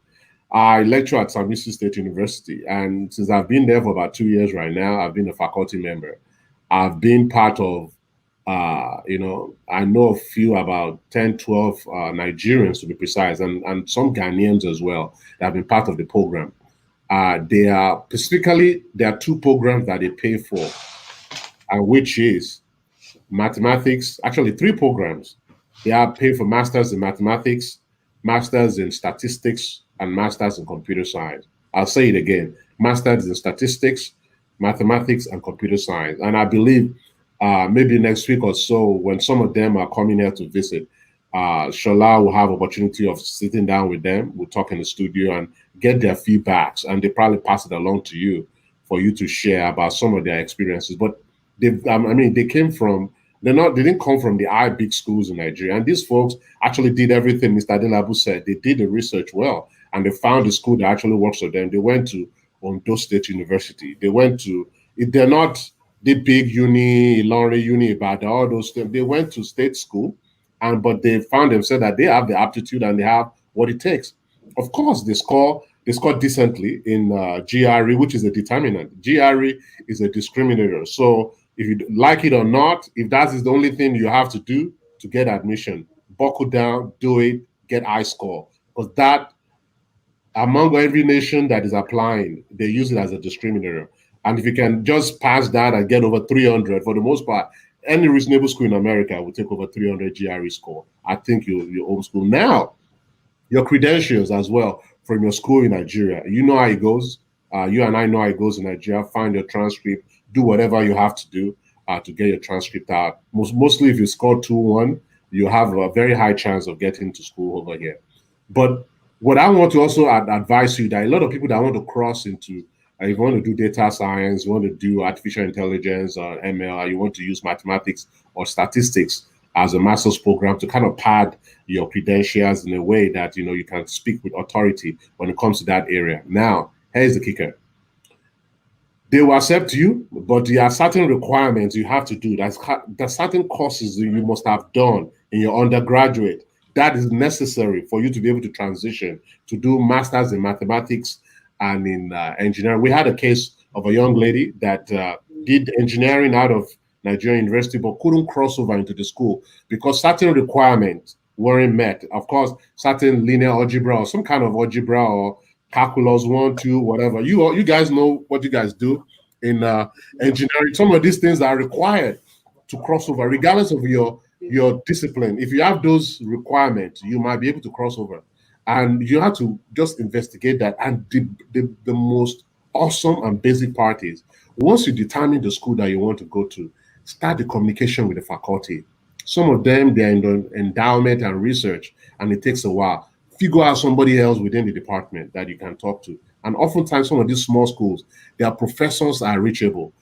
I lecture at Amusan State University, and since I've been there for about 2 years right now, I've been a faculty member. I've been part of, I know a few, about 10, 12 Nigerians to be precise, and some Ghanaians as well that have been part of the program. There are two programs that they pay for, and which is mathematics, actually 3 programs. They are paid for masters in mathematics, masters in statistics, and masters in computer science. I'll say it again: masters in statistics, mathematics, and computer science. And I believe maybe next week or so, when some of them are coming here to visit, Shola will have opportunity of sitting down with them. We'll talk in the studio and get their feedbacks, and they probably pass it along to you for you to share about some of their experiences. But they came from, they didn't come from the big schools in Nigeria. And these folks actually did everything Mr. Adelabu said. They did the research well, and they found a school that actually works for them. They went to Ondo State University. They're not the big uni, Ilorin uni, about all those things. They went to state school, but they found themselves that they have the aptitude and they have what it takes. Of course, they score decently in GRE, which is a determinant. GRE is a discriminator. So if you like it or not, if that is the only thing you have to do to get admission, buckle down, do it, get high score. Because that, among every nation that is applying, they use it as a discriminator. And if you can just pass that and get over 300, for the most part, any reasonable school in America will take over 300 GRE score. I think your own school. Now, your credentials as well from your school in Nigeria. You know how it goes. You and I know how it goes in Nigeria. Find your transcript. Do whatever you have to do to get your transcript out. Mostly if you score 2-1, you have a very high chance of getting to school over here. But what I want to also advise you, that a lot of people that want to cross into, if you want to do data science, you want to do artificial intelligence or ML, or you want to use mathematics or statistics as a master's program to kind of pad your credentials in a way that you can speak with authority when it comes to that area. Now, here's the kicker. They will accept you, but there are certain requirements you have to do. There's certain courses that you must have done in your undergraduate that is necessary for you to be able to transition to do masters in mathematics and in engineering. We had a case of a young lady that did engineering out of Nigerian University, but couldn't cross over into the school because certain requirements weren't met. Of course, certain linear algebra or some kind of algebra or calculus 1, 2, whatever. You guys know what you guys do in engineering. Some of these things are required to cross over, regardless of your discipline. If you have those requirements, you might be able to cross over. And you have to just investigate that. And the most awesome and basic part is, once you determine the school that you want to go to, start the communication with the faculty. Some of them, they're in the endowment and research, and it takes a while. Figure out somebody else within the department that you can talk to. And oftentimes, some of these small schools, their professors are reachable.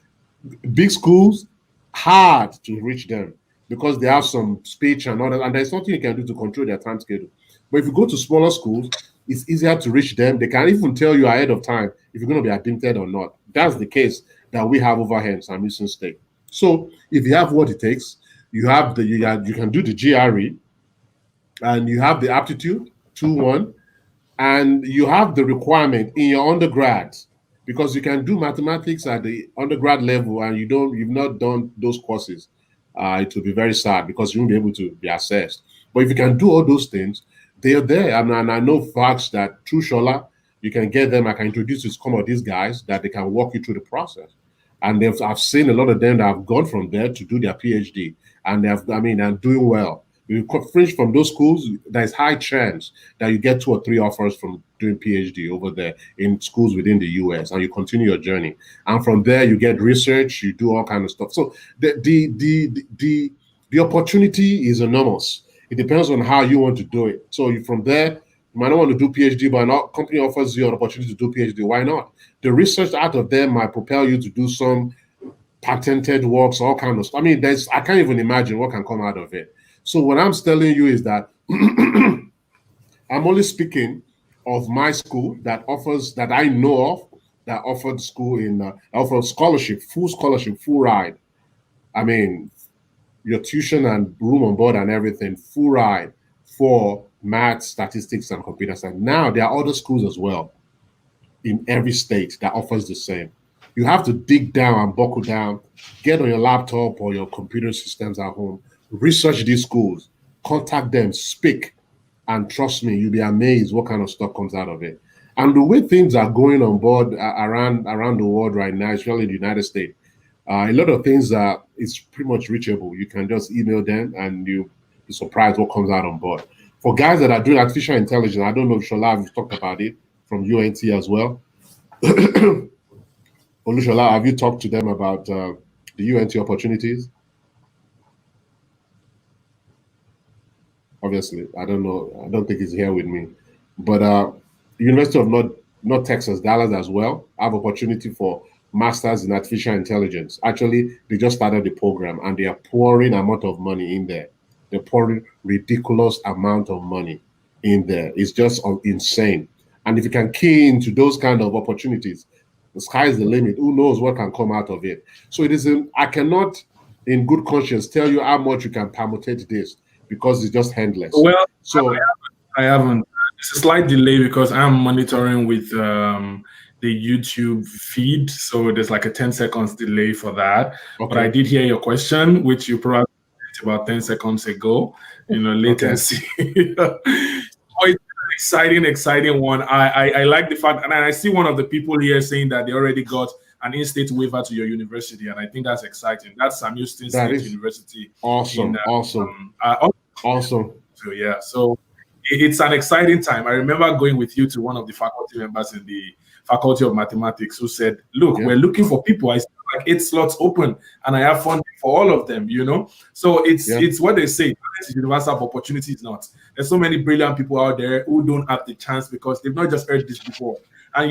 Big schools, hard to reach them because they have some speech and all that, and there's nothing you can do to control their time schedule. But if you go to smaller schools, it's easier to reach them. They can even tell you ahead of time if you're going to be admitted or not. That's the case that we have over here in Amusan State. So if you have what it takes, you can do the GRE, and you have the aptitude 2-1, and you have the requirement in your undergrad, because you can do mathematics at the undergrad level and you've not done those courses. It will be very sad because you won't be able to be assessed. But if you can do all those things, they're there. And I know facts that through Shola, you can get them. I can introduce you to some of these guys that they can walk you through the process. And I've seen a lot of them that have gone from there to do their PhD, and and doing well. You finish from those schools, there's high chance that you get 2 or 3 offers from doing PhD over there in schools within the US, and you continue your journey. And from there, you get research, you do all kind of stuff. So the opportunity is enormous. It depends on how you want to do it. So from there, you might not want to do PhD, but a company offers you an opportunity to do PhD. Why not? The research out of there might propel you to do some patented works, all kind of stuff. I mean, I can't even imagine what can come out of it. So what I'm telling you is that I'm only speaking of my school that I know of, that offered school offered scholarship, full ride. I mean, your tuition and room on board and everything, full ride for math, statistics, and computer science. Now there are other schools as well in every state that offers the same. You have to dig down and buckle down, get on your laptop or your computer systems at home, research these schools, contact them, speak, and trust me, you'll be amazed what kind of stuff comes out of it. And the way things are going on board around the world right now, especially in the United States, a lot of things it's pretty much reachable. You can just email them and you'll be surprised what comes out on board. For guys that are doing artificial intelligence, I don't know if Shola, you've talked about it from UNT as well. Olusola, have you talked to them about the UNT opportunities? Obviously, I don't know. I don't think he's here with me. But University of North Texas, Dallas as well, have opportunity for masters in artificial intelligence. Actually, they just started the program and they are pouring amount of money in there. They're pouring ridiculous amount of money in there. It's just insane. And if you can key into those kind of opportunities, the sky is the limit. Who knows what can come out of it? So I cannot, in good conscience, tell you how much you can permutate this because it's just endless. Well, so I haven't. It's a slight delay because I'm monitoring with the YouTube feed, so there's like a 10 seconds delay for that. Okay. But I did hear your question, which you probably about 10 seconds ago. Latency. Okay. It's an exciting one. I like the fact, and I see one of the people here saying that they already got an in-state waiver to your university, and I think that's exciting. That's Sam Houston State University. Awesome, awesome. So yeah, so it's an exciting time. I remember going with you to one of the faculty members in the Faculty of Mathematics who said, look, we're looking for people. I still like 8 slots open and I have funding for all of them, So it's what they say. Universal opportunity is not. There's so many brilliant people out there who don't have the chance because they've not just heard this before. And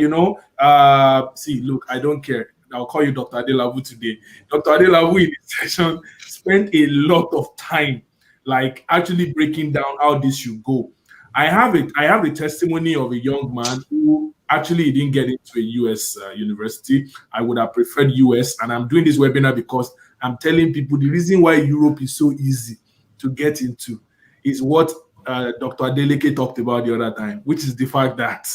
see, look, I don't care. I'll call you Dr. Adelabu today. Dr. Adelabu in this session spent a lot of time like actually breaking down how this should go. I have the testimony of a young man who actually didn't get into a US university. I would have preferred US, and I'm doing this webinar because I'm telling people the reason why Europe is so easy to get into is what Dr. Adeleke talked about the other time, which is the fact that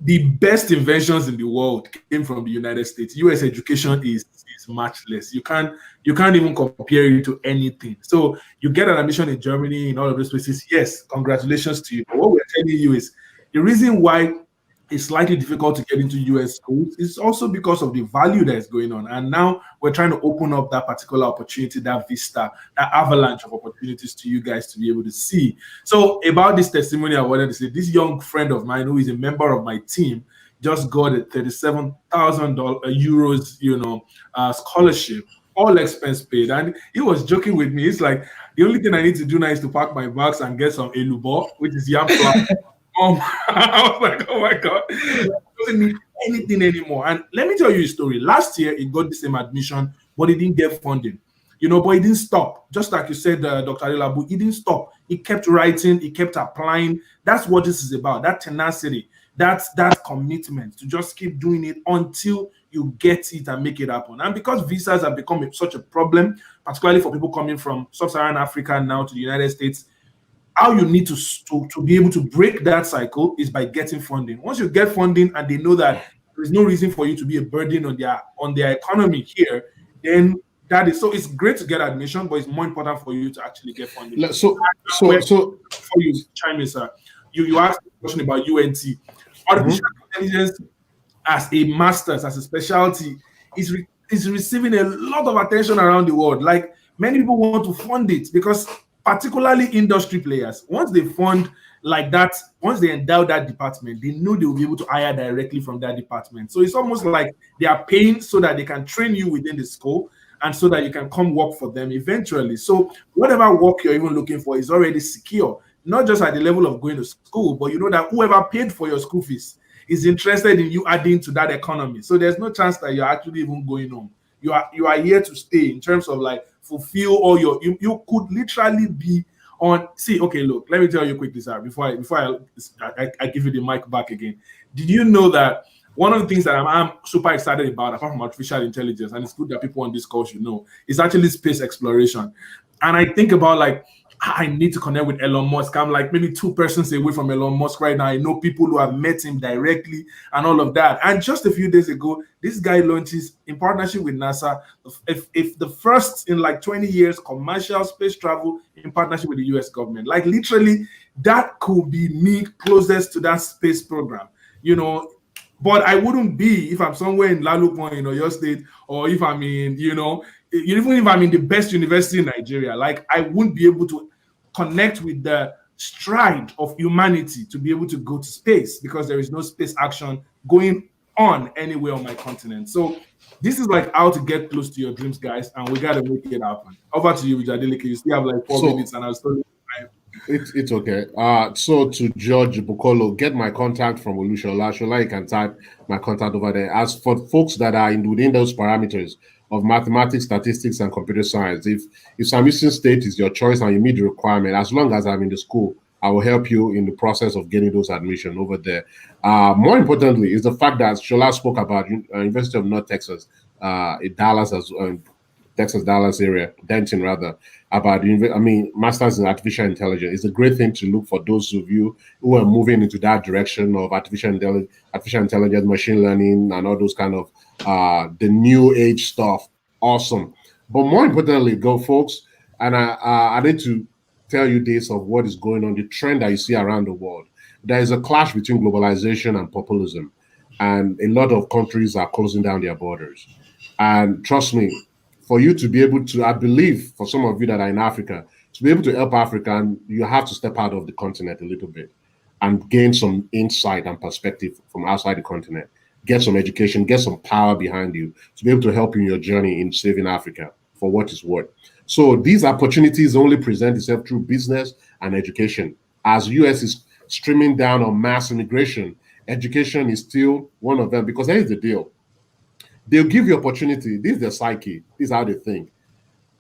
the best inventions in the world came from the United States. US education is matchless. You can't even compare it to anything. So you get an admission in Germany, in all of those places. Yes, congratulations to you. But what we're telling you is the reason why it's slightly difficult to get into US schools is also because of the value that is going on. And now we're trying to open up that particular opportunity, that vista, that avalanche of opportunities to you guys to be able to see. So about this testimony, I wanted to say this young friend of mine who is a member of my team just got a 37,000 euros, scholarship, all expense paid. And he was joking with me. It's like, the only thing I need to do now is to pack my bags and get some elubo, which is yam flour. I was like, oh my God, it doesn't need anything anymore. And let me tell you a story. Last year, he got the same admission, but he didn't get funding. But he didn't stop. Just like you said, Dr. Adelabu, he didn't stop. He kept writing, he kept applying. That's what this is about, that tenacity, that commitment to just keep doing it until you get it and make it happen. And because visas have become such a problem, particularly for people coming from sub-Saharan Africa now to the United States, how you need to be able to break that cycle is by getting funding. Once you get funding and they know that there is no reason for you to be a burden on their economy here, then that is, so it's great to get admission, but it's more important for you to actually get funding. So before you chime in, sir, you asked a question about UNT. Artificial intelligence as a master's, as a specialty, is receiving a lot of attention around the world. Like, many people want to fund it because, particularly industry players, once they fund like that, once they endow that department, they know they will be able to hire directly from that department. So it's almost like they are paying so that they can train you within the school and so that you can come work for them eventually. So whatever work you're even looking for is already secure, not just at the level of going to school, but you know that whoever paid for your school fees is interested in you adding to that economy. So there's no chance that you're actually even going home. You are here to stay in terms of like fulfill all your, you could literally be on, okay, look, let me tell you quickly, sir, before I give you the mic back again. Did you know that one of the things that I'm super excited about, apart from artificial intelligence, and it's good that people on this call should know, is actually space exploration. And I think about like, I need to connect with Elon Musk. I'm like maybe 2 persons away from Elon Musk right now. I know people who have met him directly and all of that. And just a few days ago, this guy launches in partnership with NASA, if the first in like 20 years commercial space travel in partnership with the US government. Like literally, that could be me closest to that space program, you know. But I wouldn't be if I'm somewhere in Lalupon, you know, your state, or if I'm in, you know, even if I'm in the best university in Nigeria. Like, I wouldn't be able to connect with the stride of humanity to be able to go to space because there is no space action going on anywhere on my continent. So this is like how to get close to your dreams, guys, and we got to make it happen. Over to you, Adeleke. You still have like 4 minutes, and I'll still. It's okay. So to George Bukolo, get my contact from Olusola. Shola, you can type my contact over there. As for folks that are within those parameters of mathematics, statistics, and computer science, if Amusan State is your choice and you meet the requirement, as long as I'm in the school, I will help you in the process of getting those admission over there. More importantly, is the fact that Shola spoke about University of North Texas, in Dallas, as Texas, Dallas area, Denton rather, about masters in artificial intelligence. It's a great thing to look for those of you who are moving into that direction of artificial intelligence, machine learning, and all those kind of the new age stuff. Awesome. But more importantly, go folks, and I need to tell you this of what is going on, the trend that you see around the world. There is a clash between globalization and populism, and a lot of countries are closing down their borders. And trust me, for you to be able to, I believe, for some of you that are in Africa, to be able to help Africa, you have to step out of the continent a little bit and gain some insight and perspective from outside the continent. Get some education, get some power behind you to be able to help you in your journey in saving Africa for what it's worth. So these opportunities only present itself through business and education. As US is streaming down on mass immigration, education is still one of them, because here's the deal. They'll give you opportunity. This is their psyche. This is how they think.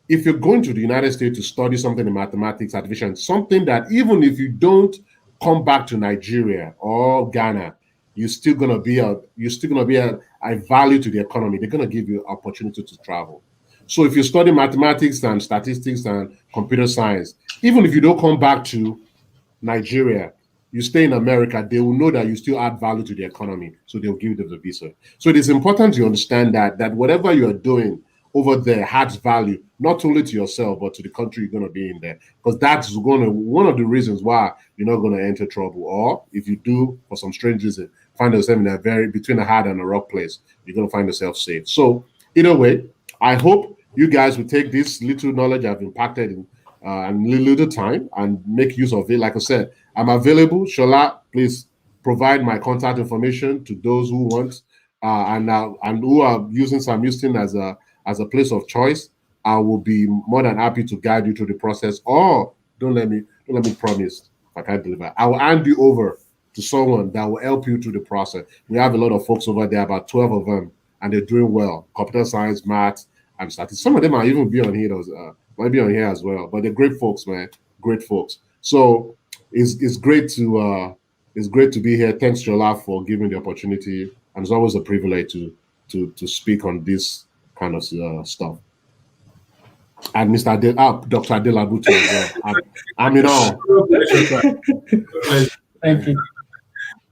If you're going to the United States to study something in mathematics, artificial, something that even if you don't come back to Nigeria or Ghana, you're still gonna be a value to the economy. They're gonna give you opportunity to travel. So if you study mathematics and statistics and computer science, even if you don't come back to Nigeria, you stay in America, they will know that you still add value to the economy, so they'll give you the visa. So it is important to understand that whatever you're doing over there adds value, not only to yourself, but to the country you're going to be in there. Because that's one of the reasons why you're not going to enter trouble. Or if you do, for some strange reason, find yourself in between a hard and a rock place, you're going to find yourself safe. So either way, I hope you guys will take this little knowledge I've impacted in and little time and make use of it. Like I said, I'm available. Shola, please provide my contact information to those who want and who are using Samusin as a place of choice. I will be more than happy to guide you through the process. Or don't let me promise if I can't deliver. I will hand you over to someone that will help you through the process. We have a lot of folks over there, about 12 of them, and they're doing well. Computer science, math, and statistics. Some of them might even be on here. Might be on here as well. But they're great folks, man. Great folks. So it's great to be here. Thanks, Shola, for giving the opportunity, and it's always a privilege to speak on this kind of stuff. And Dr. Adelabu too as well. I'm in all. Thank you.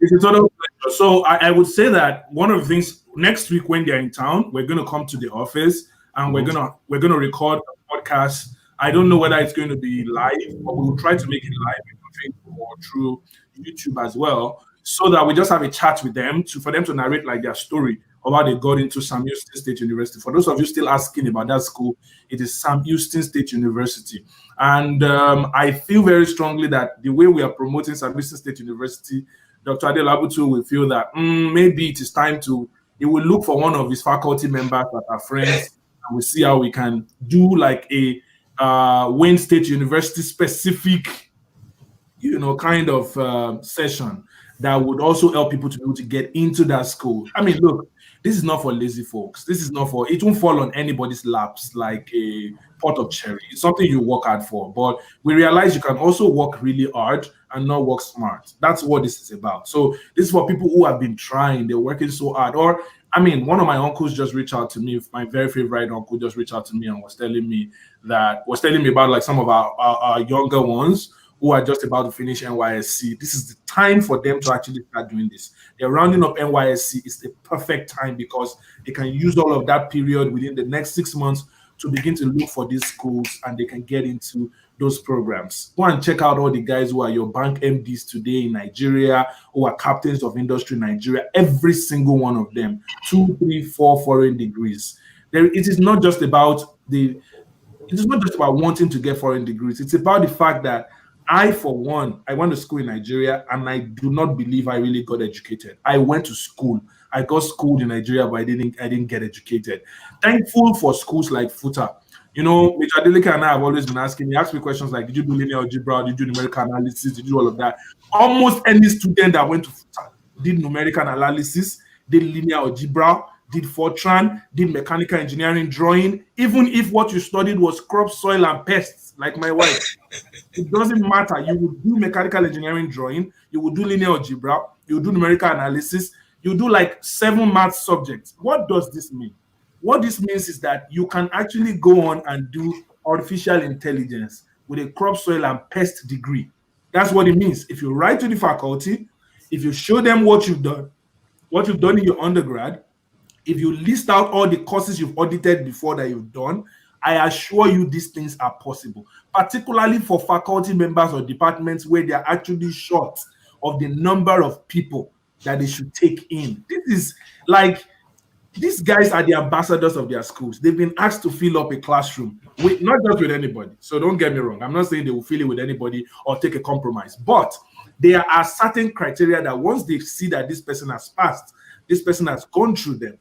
It's a total pleasure. So I would say that one of the things next week when they're in town, we're going to come to the office and we're gonna record a podcast. I don't know whether it's going to be live, but we will try to make it live on Facebook or through YouTube as well, so that we just have a chat with them for them to narrate like their story of how they got into Sam Houston State University. For those of you still asking about that school, it is Sam Houston State University. And I feel very strongly that the way we are promoting Sam Houston State University, Dr. Adelabu too will feel that maybe it is time he will look for one of his faculty members that are friends, and we'll see how we can do like a Wayne State University specific, kind of session that would also help people to be able to get into that school. I mean, look, this is not for lazy folks. This is not it won't fall on anybody's laps like a pot of cherry. It's something you work hard for. But we realize you can also work really hard and not work smart. That's what this is about. So this is for people who have been trying, they're working so hard. Or, I mean, one of my uncles just reached out to me. My very favorite uncle just reached out to me and was telling me about like some of our younger ones who are just about to finish NYSC. This is the time for them to actually start doing this. They're rounding up NYSC. It's the perfect time because they can use all of that period within the next 6 months to begin to look for these schools, and they can get into those programs. Go and check out all the guys who are your bank MDs today in Nigeria, who are captains of industry in Nigeria. Every single one of them, 2, 3, 4 foreign degrees. It is not just about wanting to get foreign degrees. It's about the fact that I, for one, I went to school in Nigeria, and I do not believe I really got educated. I went to school. I got schooled in Nigeria, but I didn't get educated. Thankful for schools like FUTA. Mr. Adeleke and I have always been asking. He asked me questions like, did you do linear algebra? Did you do numerical analysis? Did you do all of that? Almost any student that went to FUTA did numerical analysis, did linear algebra, did Fortran, did mechanical engineering drawing, even if what you studied was crop, soil, and pests, like my wife. It doesn't matter. You will do mechanical engineering drawing, you will do linear algebra, you will do numerical analysis, you do like 7 math subjects. What does this mean? What this means is that you can actually go on and do artificial intelligence with a crop, soil, and pest degree. That's what it means. If you write to the faculty, if you show them what you've done in your undergrad, if you list out all the courses you've audited before that you've done, I assure you these things are possible, particularly for faculty members or departments where they're actually short of the number of people that they should take in. This is like, these guys are the ambassadors of their schools. They've been asked to fill up a classroom, not just with anybody. So don't get me wrong. I'm not saying they will fill it with anybody or take a compromise, but there are certain criteria that once they see that this person has passed, this person has gone through them,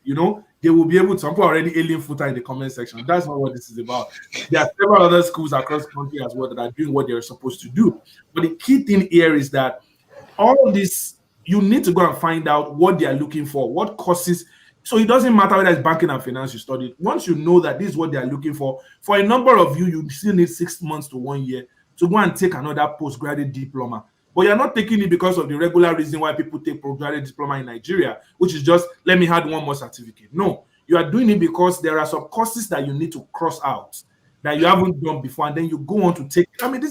they will be able to. Some people are already alien FUTA in the comment section. That's not what this is about. There are several other schools across the country as well that are doing what they're supposed to do. But the key thing here is that all of this, you need to go and find out what they are looking for, what courses. So it doesn't matter whether it's banking and finance you studied. Once you know that this is what they are looking for a number of you still need 6 months to 1 year to go and take another postgraduate diploma. But you're not taking it because of the regular reason why people take postgraduate diploma in Nigeria, which is just, let me add one more certificate. No, you are doing it because there are some courses that you need to cross out that you haven't done before, and then you go on to take. I mean,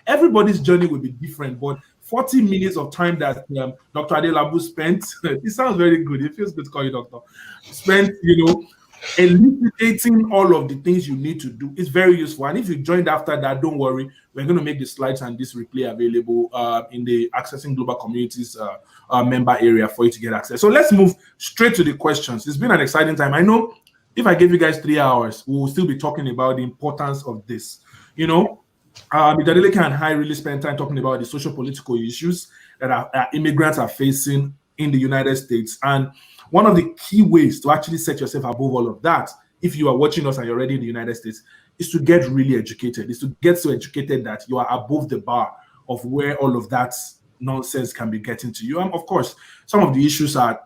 everybody's journey will be different, but 40 minutes of time that Dr. Adelabu spent, it sounds very good. It feels good to call you doctor. Spent, elucidating all of the things you need to do is very useful. And if you joined after that, don't worry. We're going to make the slides and this replay available in the Accessing Global Communities member area for you to get access. So let's move straight to the questions. It's been an exciting time. I know if I give you guys 3 hours, we will still be talking about the importance of this. Mr. Adeleke and I really spent time talking about the social political issues that immigrants are facing in the United States. And one of the key ways to actually set yourself above all of that, if you are watching us and you're already in the United States, is to get really educated, is to get so educated that you are above the bar of where all of that nonsense can be getting to you. And of course, some of the issues are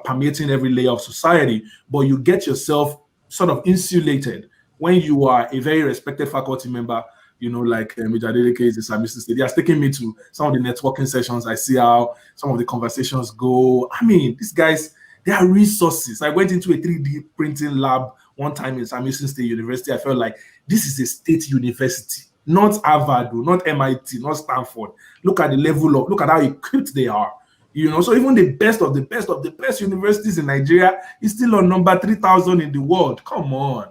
permeating every layer of society, but you get yourself sort of insulated when you are a very respected faculty member, like Mr. Adeleke is in Sam Houston State. They are taking me to some of the networking sessions. I see how some of the conversations go. I mean, these guys, they are resources. I went into a 3D printing lab one time in Sam Houston State University. I felt like this is a state university, not Harvard, not MIT, not Stanford. Look at the level look at how equipped they are. So even the best of the best of the best universities in Nigeria is still on number 3,000 in the world. Come on.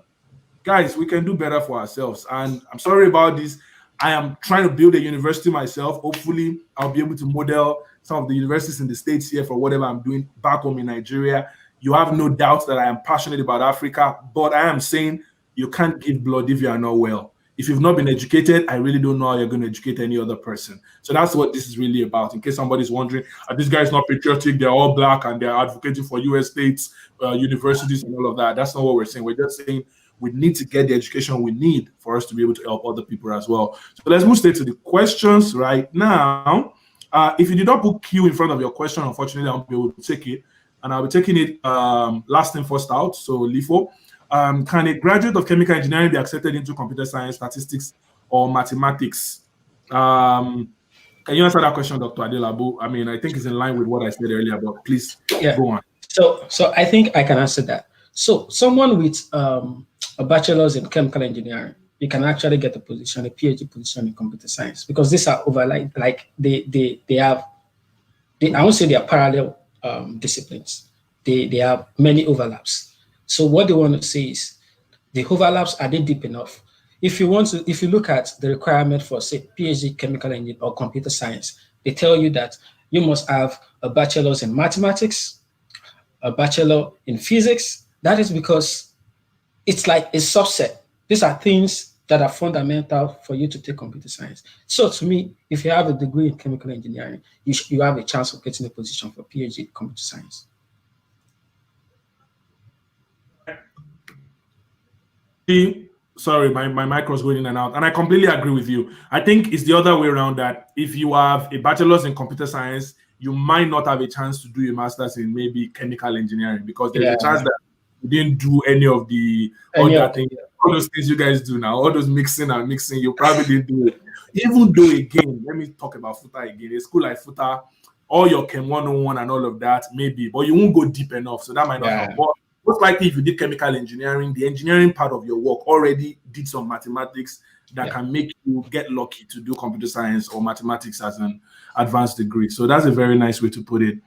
guys, we can do better for ourselves. And I'm sorry about this. I am trying to build a university myself. Hopefully, I'll be able to model some of the universities in the States here for whatever I'm doing back home in Nigeria. You have no doubt that I am passionate about Africa, but I am saying you can't give blood if you are not well. If you've not been educated, I really don't know how you're going to educate any other person. So that's what this is really about. In case somebody's wondering, are these guys not patriotic? They're all black and they're advocating for US states, universities, and all of that. That's not what we're saying. We're just saying we need to get the education we need for us to be able to help other people as well. So let's move straight to the questions right now. If you did not put Q in front of your question, unfortunately, I won't be able to take it. And I'll be taking it last in, first out. So LIFO. Can a graduate of chemical engineering be accepted into computer science, statistics, or mathematics? Can you answer that question, Dr. Adelabu? I mean, I think it's in line with what I said earlier, but please go on. So I think I can answer that. So someone with a bachelor's in chemical engineering, you can actually get a position, a PhD position in computer science, because these are like they have, I won't say they are parallel disciplines. They have many overlaps. So what they want to say is the overlaps, are they deep enough? If you look at the requirement for, say, PhD chemical engineering or computer science, they tell you that you must have a bachelor's in mathematics, a bachelor in physics. That is because it's like a subset. These are things that are fundamental for you to take computer science. So to me, if you have a degree in chemical engineering, you have a chance of getting a position for PhD in computer science. Sorry, my mic was going in and out, and I completely agree with you. I think it's the other way around, that if you have a bachelor's in computer science, you might not have a chance to do a master's in maybe chemical engineering, because there's a chance that you didn't do any of the other things, all those things you guys do now, all those mixing and mixing, you probably didn't do it. Even though, again, let me talk about FUTA again. A school like FUTA, all your Chem 101 and all of that, maybe, but you won't go deep enough, so that might not help. But most likely, if you did chemical engineering, the engineering part of your work already did some mathematics that can make you get lucky to do computer science or mathematics as an advanced degree. So that's a very nice way to put it.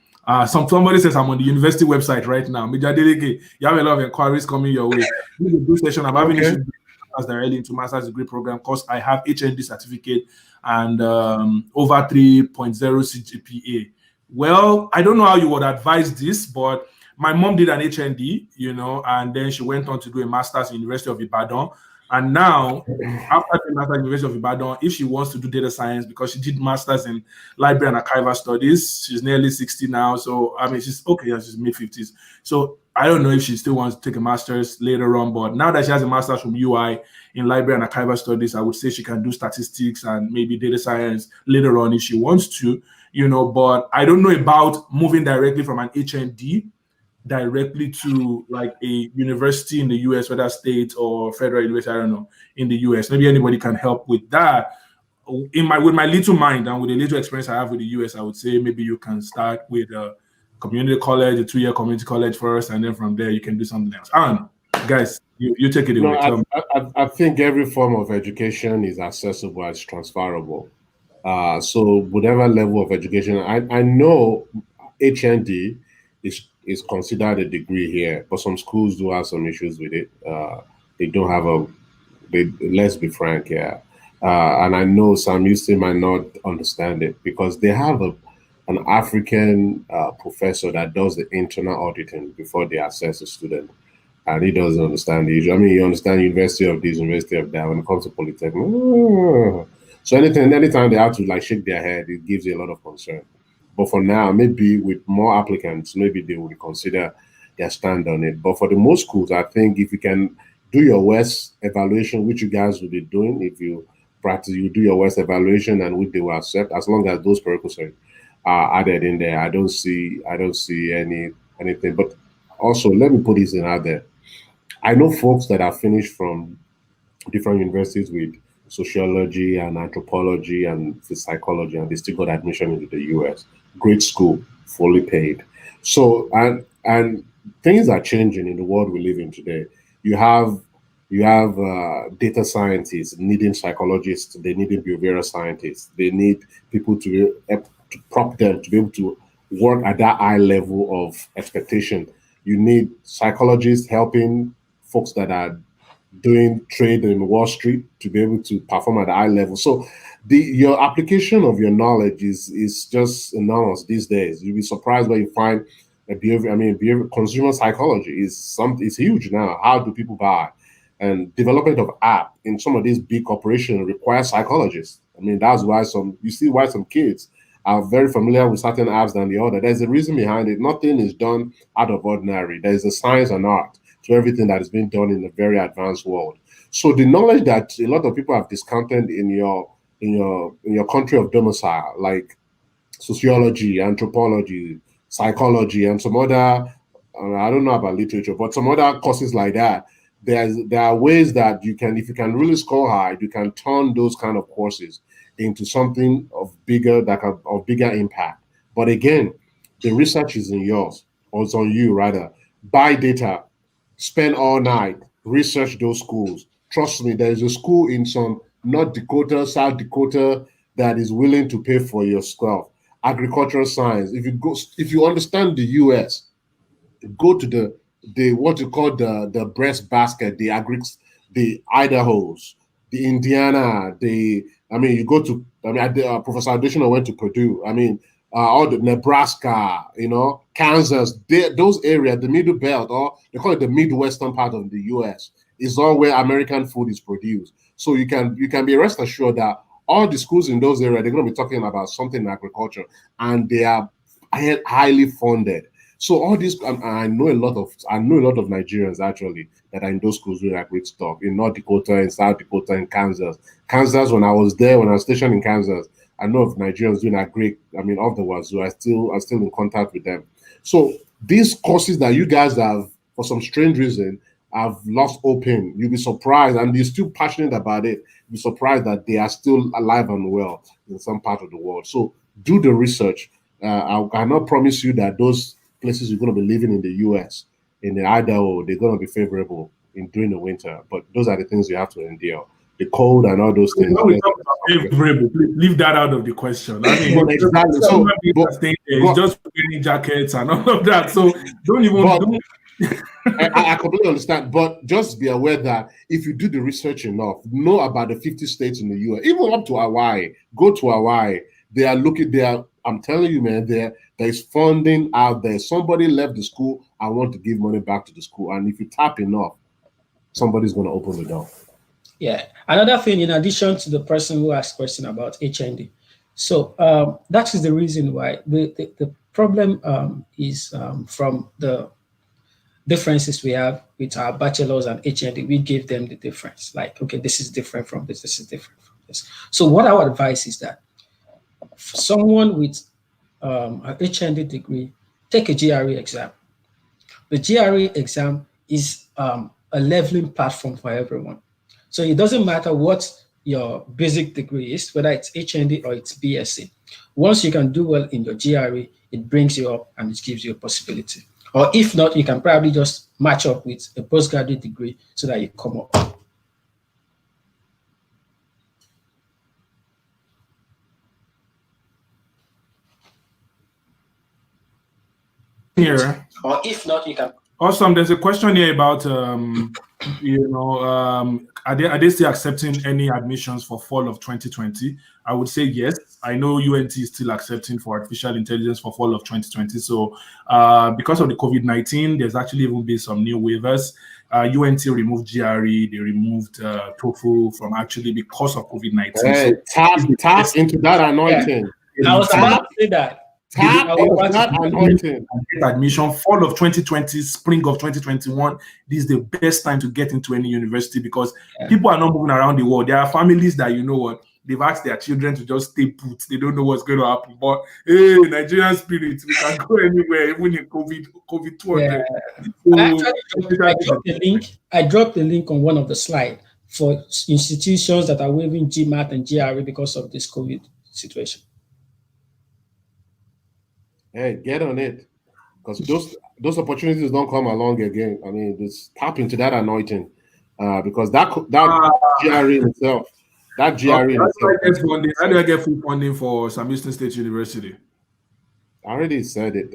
Somebody says I'm on the university website right now. Major Adeleke, you have a lot of inquiries coming your way. This is a good session. I'm having issues directly into master's degree program because I have HND certificate and over 3.0 CGPA. Well, I don't know how you would advise this, but my mom did an HND, and then she went on to do a master's in University of Ibadan. And now, after the master's in University of Ibadan, if she wants to do data science, because she did master's in library and archival studies, she's nearly 60 now. So, I mean, she's mid-50s. So, I don't know if she still wants to take a master's later on. But now that she has a master's from UI in library and archival studies, I would say she can do statistics and maybe data science later on if she wants to, But I don't know about moving directly from an HND directly to like a university in the US, whether state or federal university, I don't know, in the US. Maybe anybody can help with that. With my little mind and with the little experience I have with the US, I would say maybe you can start with a community college, a 2-year community college first, and then from there you can do something else. I don't know. Guys, you take it away. I think every form of education is accessible, it's transferable. So whatever level of education, I know HND is considered a degree here, but some schools do have some issues with it. They don't have let's be frank here. And I know some Houston might not understand it because they have an African professor that does the internal auditing before they assess a student. And he doesn't understand the issue. I mean, you understand university of this, university of that when it comes to polytechnic. So anytime they have to like shake their head, it gives you a lot of concern. But for now, maybe with more applicants, maybe they will consider their stand on it. But for the most schools, I think if you can do your WES evaluation, which you guys will be doing, if you practice, you do your WES evaluation and which they will accept, as long as those prerequisites are added in there. I don't see anything. But also, let me put this in out there. I know folks that have finished from different universities with sociology and anthropology and psychology, and they still got admission into the US. Great school, fully paid. So and things are changing in the world we live in today. You have data scientists needing psychologists, they need behavioral scientists, they need people to prop them to be able to work at that high level of expectation. You need psychologists helping folks that are doing trade in Wall Street to be able to perform at a high level. So your application of your knowledge is just enormous these days. You'll be surprised when you find a behavior, consumer psychology is huge now. How do people buy? And development of app in some of these big corporations requires psychologists. I mean, that's why some kids are very familiar with certain apps than the other. There's a reason behind it. Nothing is done out of ordinary. There's a science and art to everything that is being done in a very advanced world. So the knowledge that a lot of people have discounted in your country of domicile, like sociology, anthropology, psychology, and some other, I don't know about literature, but some other courses like that, there are ways that you can, if you can really score high, you can turn those kind of courses into something of bigger impact. But again, the research is in yours, or it's on you rather. Buy data, spend all night, research those schools. Trust me, there is a school in some North Dakota, South Dakota that is willing to pay for your stuff. Agricultural science. If you understand the US, go to the what you call the breast basket, the Idahos, the Indiana, you go to, Professor Additional went to Purdue. All the Nebraska, Kansas, those areas, the Middle Belt, or they call it the Midwestern part of the US, is all where American food is produced. So you can be rest assured that all the schools in those areas, they're going to be talking about something in agriculture, and they are highly funded. So all this, I know a lot of Nigerians actually that are in those schools doing great stuff in North Dakota, in South Dakota, in Kansas. Kansas, when I was stationed in Kansas, I know of Nigerians doing off the wazoo. I still in contact with them. So these courses that you guys have, for some strange reason, have lost open, you'll be surprised, and you're still passionate about it. You'll be surprised that they are still alive and well in some part of the world. So do the research. I cannot promise you that those places you're going to be living in the US, in the Idaho, they're going to be favorable during the winter. But those are the things you have to endure. The cold and all those things. Favorable. Please leave that out of the question. Exactly. So, it's just wearing jackets and all of that. So don't even. I completely understand, but just be aware that if you do the research enough, know about the 50 states in the US, even up to Hawaii, go to Hawaii. They are looking there. I'm telling you, man, there is funding out there. Somebody left the school. I want to give money back to the school. And if you tap enough, somebody's going to open the door. Yeah. Another thing, in addition to the person who asked question about HND. So that is the reason why the problem is from the differences we have with our bachelors and HND. We give them the difference. Like, okay, this is different from this. This is different from this. So what our advice is that for someone with an HND degree, take a GRE exam. The GRE exam is a leveling platform for everyone. So it doesn't matter what your basic degree is, whether it's HND or it's BSc. Once you can do well in your GRE, it brings you up and it gives you a possibility. Or if not, you can probably just match up with a postgraduate degree so that you come up. Here. Or if not, you can. Awesome. There's a question here about, are they still accepting any admissions for fall of 2020? I would say yes. I know UNT is still accepting for artificial intelligence for fall of 2020. So because of the COVID-19, there's actually even been some new waivers. UNT removed GRE, they removed TOEFL from actually because of COVID-19. Hey, so tap into that anointing. Yeah. I was about to say that. Tap into that anointing. Admission fall of 2020, spring of 2021. This is the best time to get into any university because people are not moving around the world. There are families that, you know what, they've asked their children to just stay put. They don't know what's going to happen. But hey, Nigerian spirit, we can go anywhere, even in COVID 200. Yeah. I dropped the link on one of the slides for institutions that are waiving GMAT and GRE because of this COVID situation. Hey, get on it, because those opportunities don't come along again. I mean, just tap into that anointing, because that GRE itself, that GRE itself. How do I get full funding for Sam Houston State University? I already said it.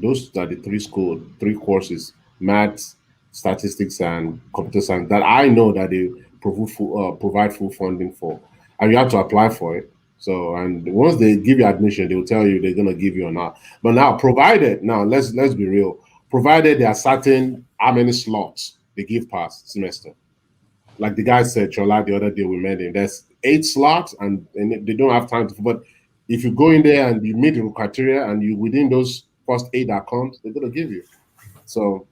Those are the three courses: maths, statistics and computer science that I know that they provide full funding for, and you have to apply for it. So, and once they give you admission, they will tell you they're gonna give you or not. But now, provided, now let's be real, provided there are certain how many slots they give per semester. Like the guy said, Chola, the other day we met him, there's 8 slots, and they don't have time to. But if you go in there and you meet the criteria and you within those first 8 that comes, they're gonna give you. So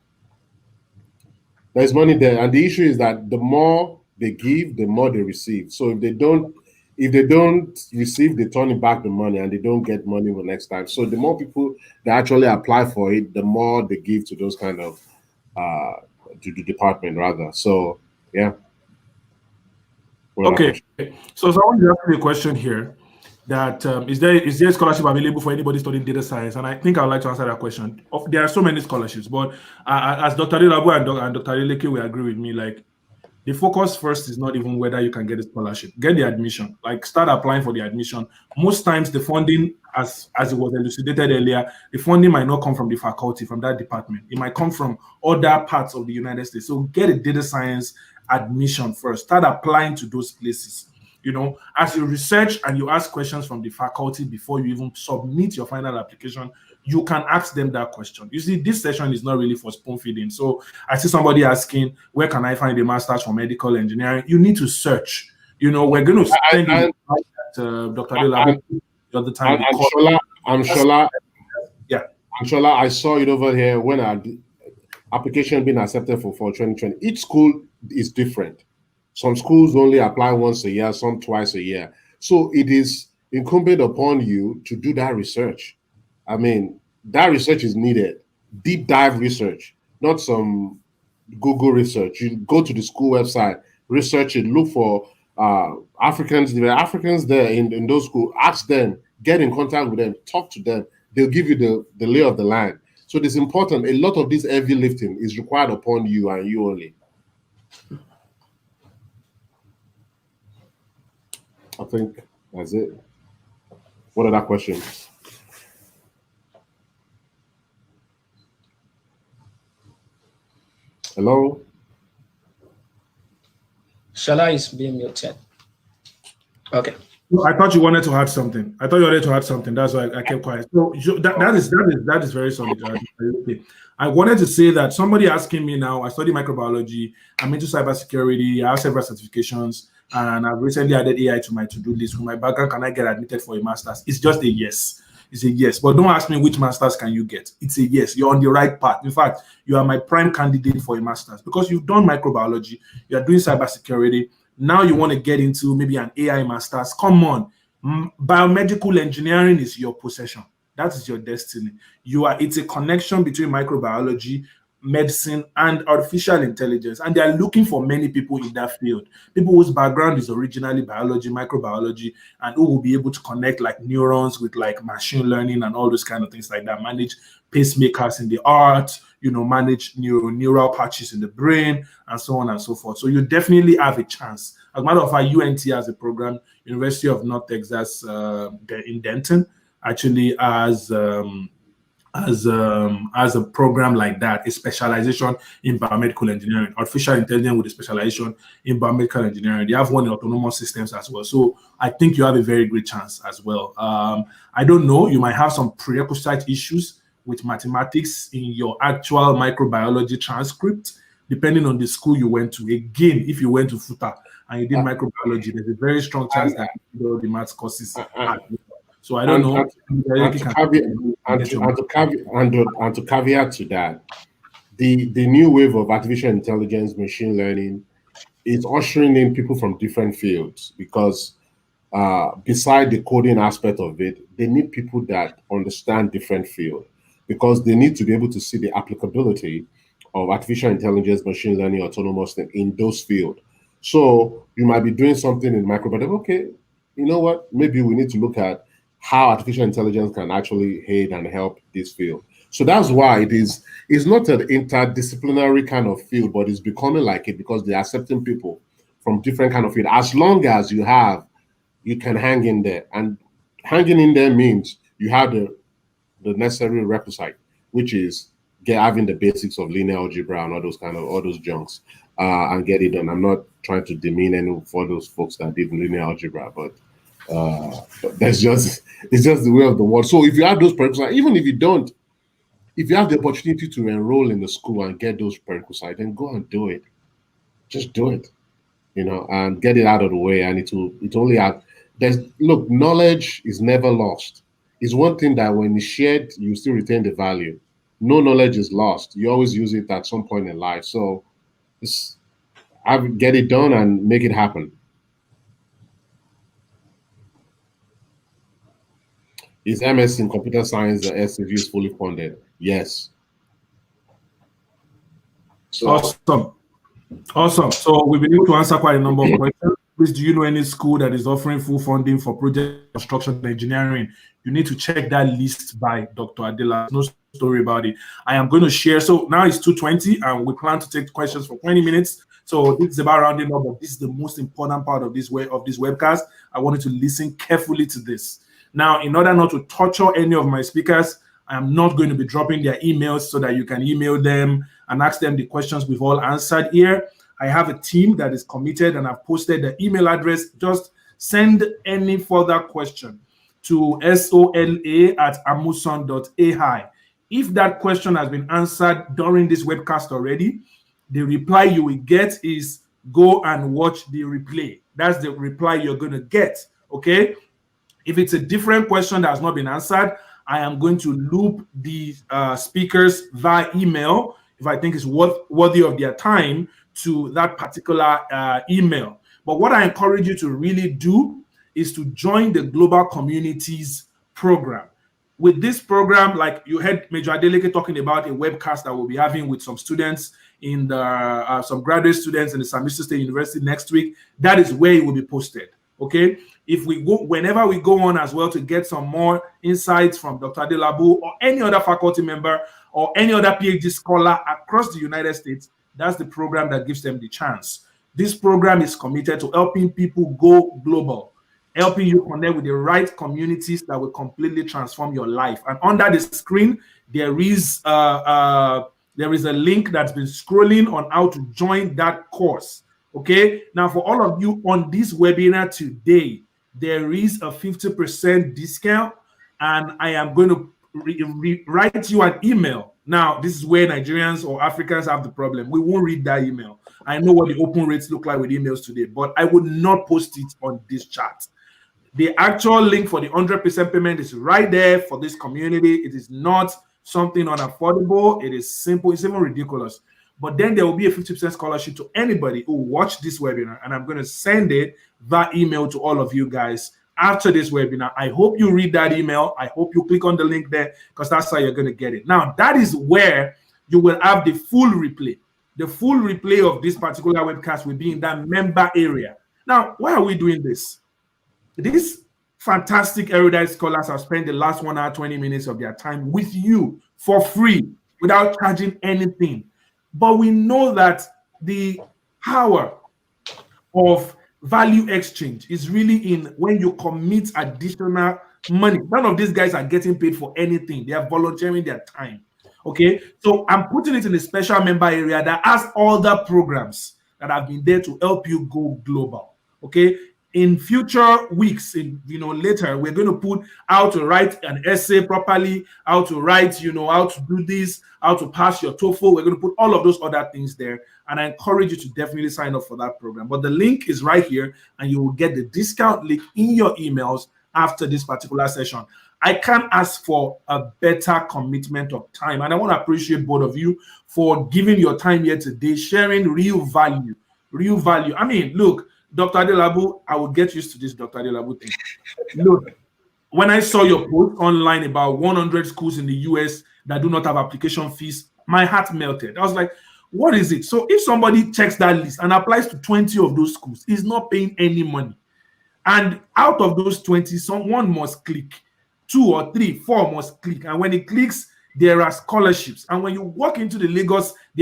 there's money there, and the issue is that the more they give, the more they receive. So if they don't receive, they turn it back the money, and they don't get money the next time. So the more people that actually apply for it, the more they give to those kind of to the department rather. So yeah. Okay, so someone just asked me a question here that is there a scholarship available for anybody studying data science? And I think I would like to answer that question. There are so many scholarships, but as Dr. Adelabu and Dr. Adeleke will agree with me, like the focus first is not even whether you can get a scholarship. Get the admission, like start applying for the admission. Most times the funding, as it was elucidated earlier, the funding might not come from the faculty, from that department. It might come from other parts of the United States. So get a data science admission first. Start applying to those places. You know, as you research and you ask questions from the faculty before you even submit your final application, you can ask them that question. You see, this session is not really for spoon feeding. So I see somebody asking, where can I find a master's for medical engineering? You need to search. You know, we're going to send you Dr. Adelabu the other time. I'm Shola. Yeah. I'm Shola. I saw it over here when application being accepted for 2020. Each school is different. Some schools only apply once a year, some twice a year. So it is incumbent upon you to do that research. I mean, that research is needed. Deep dive research, not some Google research. You go to the school website, research it, look for Africans. There are Africans there in those schools. Ask them, get in contact with them, talk to them. They'll give you the lay of the land. So it is important. A lot of this heavy lifting is required upon you and you only. I think that's it. What other questions? Hello? Shala is being muted. Okay. I thought you wanted to add something. That's why I kept quiet. So that is very solid. I wanted to say that somebody asking me now, I study microbiology, I'm into cybersecurity, I have several certifications, and I've recently added AI to my to-do list. With my background, can I get admitted for a master's? It's just a yes. It's a yes. But don't ask me which master's can you get. It's a yes. You're on the right path. In fact, you are my prime candidate for a master's because you've done microbiology, you're doing cybersecurity. Now you want to get into maybe an AI master's. Come on. Biomedical engineering is your possession. That is your destiny. It's a connection between microbiology, medicine, and artificial intelligence. And they are looking for many people in that field. People whose background is originally biology, microbiology, and who will be able to connect like neurons with like machine learning and all those kind of things like that, manage pacemakers in the heart, manage neural patches in the brain, and so on and so forth. So you definitely have a chance. As a matter of fact, UNT has a program, University of North Texas in Denton, actually has a program like that, a specialization in biomedical engineering, artificial intelligence with a specialization in biomedical engineering. They have one in autonomous systems as well. So I think you have a very great chance as well. I don't know, you might have some prerequisite issues with mathematics in your actual microbiology transcript, depending on the school you went to. Again, if you went to FUTA and you did microbiology, there's a very strong chance that you do all the maths courses. So I don't know. And to caveat to that, the new wave of artificial intelligence, machine learning, is ushering in people from different fields because beside the coding aspect of it, they need people that understand different fields because they need to be able to see the applicability of artificial intelligence, machine learning, autonomous thing in those fields. So you might be doing something in microbiology. Okay, you know what? Maybe we need to look at how artificial intelligence can actually aid and help this field. So that's why it's not an interdisciplinary kind of field, but it's becoming like it because they're accepting people from different kind of field. As long as you can hang in there. And hanging in there means you have the necessary requisite, which is having the basics of linear algebra and all those junks, and get it done. I'm not trying to demean any of those folks that did linear algebra, but it's just the way of the world. So if you have those prerequisites, even if you don't, if you have the opportunity to enroll in the school and get those prerequisites, then go and do it. Just do it, and get it out of the way. And it only have. Look, knowledge is never lost. It's one thing that when it's shared, you still retain the value. No knowledge is lost. You always use it at some point in life. So get it done and make it happen. Is MS in computer science, the SCV fully funded? Yes. Awesome. So we've been able to answer quite a number of questions. Please, do you know any school that is offering full funding for project construction engineering? You need to check that list by Dr. Adelabu. No story about it. I am going to share. So now it's 2:20 and we plan to take questions for 20 minutes. So this is about rounding up, but this is the most important part of this webcast. I want you to listen carefully to this. Now, in order not to torture any of my speakers, I am not going to be dropping their emails so that you can email them and ask them the questions we've all answered here. I have a team that is committed and I've posted the email address. Just send any further question to sola@amusan.ai. If that question has been answered during this webcast already, the reply you will get is go and watch the replay. That's the reply you're going to get, okay? If it's a different question that has not been answered, I am going to loop the speakers via email if I think it's worthy of their time to that particular email. But what I encourage you to really do is to join the Global Communities program. With this program, like you heard Major Adeleke talking about a webcast that we'll be having with some students in the some graduate students in the San Francisco State University next week, that is where it will be posted. Okay, if we go, whenever we go on as well to get some more insights from Dr. Adelabu or any other faculty member or any other PhD scholar across the United States, that's the program that gives them the chance. This program is committed to helping people go global, helping you connect with the right communities that will completely transform your life. And under the screen, there is a link that's been scrolling on how to join that course. Okay, now for all of you on this webinar today, there is a 50% discount, and I am going to write you an email. Now, this is where Nigerians or Africans have the problem. We won't read that email. I know what the open rates look like with emails today, but I would not post it on this chat. The actual link for the 100% payment is right there for this community. It is not something unaffordable. It is simple. It's even ridiculous. But then there will be a 50% scholarship to anybody who watched this webinar, and I'm going to send it via email to all of you guys after this webinar. I hope you read that email. I hope you click on the link there because that's how you're going to get it. Now, that is where you will have the full replay. The full replay of this particular webcast will be in that member area. Now, why are we doing this? These fantastic erudite scholars have spent the last 1 hour, 20 minutes of their time with you for free without charging anything. But we know that the power of value exchange is really in when you commit additional money. None of these guys are getting paid for anything. They are volunteering their time. Okay, so I'm putting it in a special member area that has all the programs that have been there to help you go global. Okay, in future weeks, later, we're going to put how to write an essay properly, how to write, how to do this, how to pass your TOEFL. We're going to put all of those other things there. And I encourage you to definitely sign up for that program. But the link is right here, and you will get the discount link in your emails after this particular session. I can't ask for a better commitment of time. And I want to appreciate both of you for giving your time here today, sharing real value. Real value. I mean, look, Dr. Adelabu, I will get used to this Dr. Adelabu thing. Look, when I saw your post online about 100 schools in the US that do not have application fees, my heart melted. I was like, what is it? So if somebody checks that list and applies to 20 of those schools, he's not paying any money. And out of those 20, someone must click. 2 or 3, 4 must click. And when he clicks, there are scholarships. And when you walk into the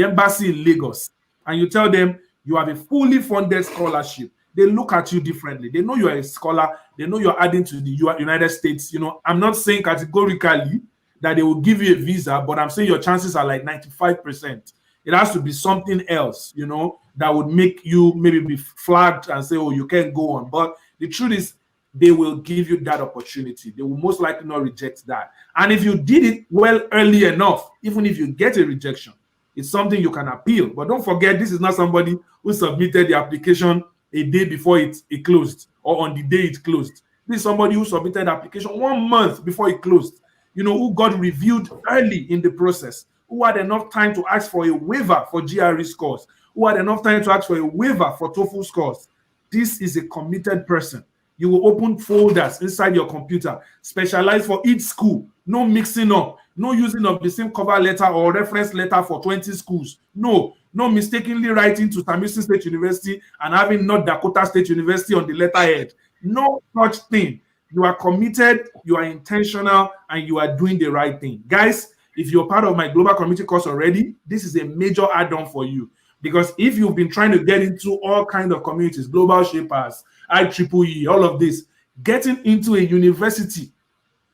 embassy in Lagos, and you tell them you have a fully funded scholarship, they look at you differently. They know you are a scholar. They know you're adding to the United States. I'm not saying categorically that they will give you a visa, but I'm saying your chances are like 95%. It has to be something else, you know, that would make you maybe be flagged and say, oh, you can't go on. But the truth is, they will give you that opportunity. They will most likely not reject that. And if you did it well early enough, even if you get a rejection, it's something you can appeal. But don't forget, this is not somebody who submitted the application a day before it closed or on the day it closed. This is somebody who submitted the application 1 month before it closed, you know, who got reviewed early in the process, who had enough time to ask for a waiver for GRE scores, who had enough time to ask for a waiver for TOEFL scores. This is a committed person. You will open folders inside your computer, specialized for each school, no mixing up, no using of the same cover letter or reference letter for 20 schools. No mistakenly writing to Tamusin State University and having North Dakota State University on the letterhead. No such thing. You are committed, you are intentional, and you are doing the right thing. Guys, if you're part of my global community course already, this is a major add-on for you. Because if you've been trying to get into all kinds of communities, global shapers, IEEE, all of this, getting into a university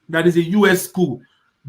that is a US school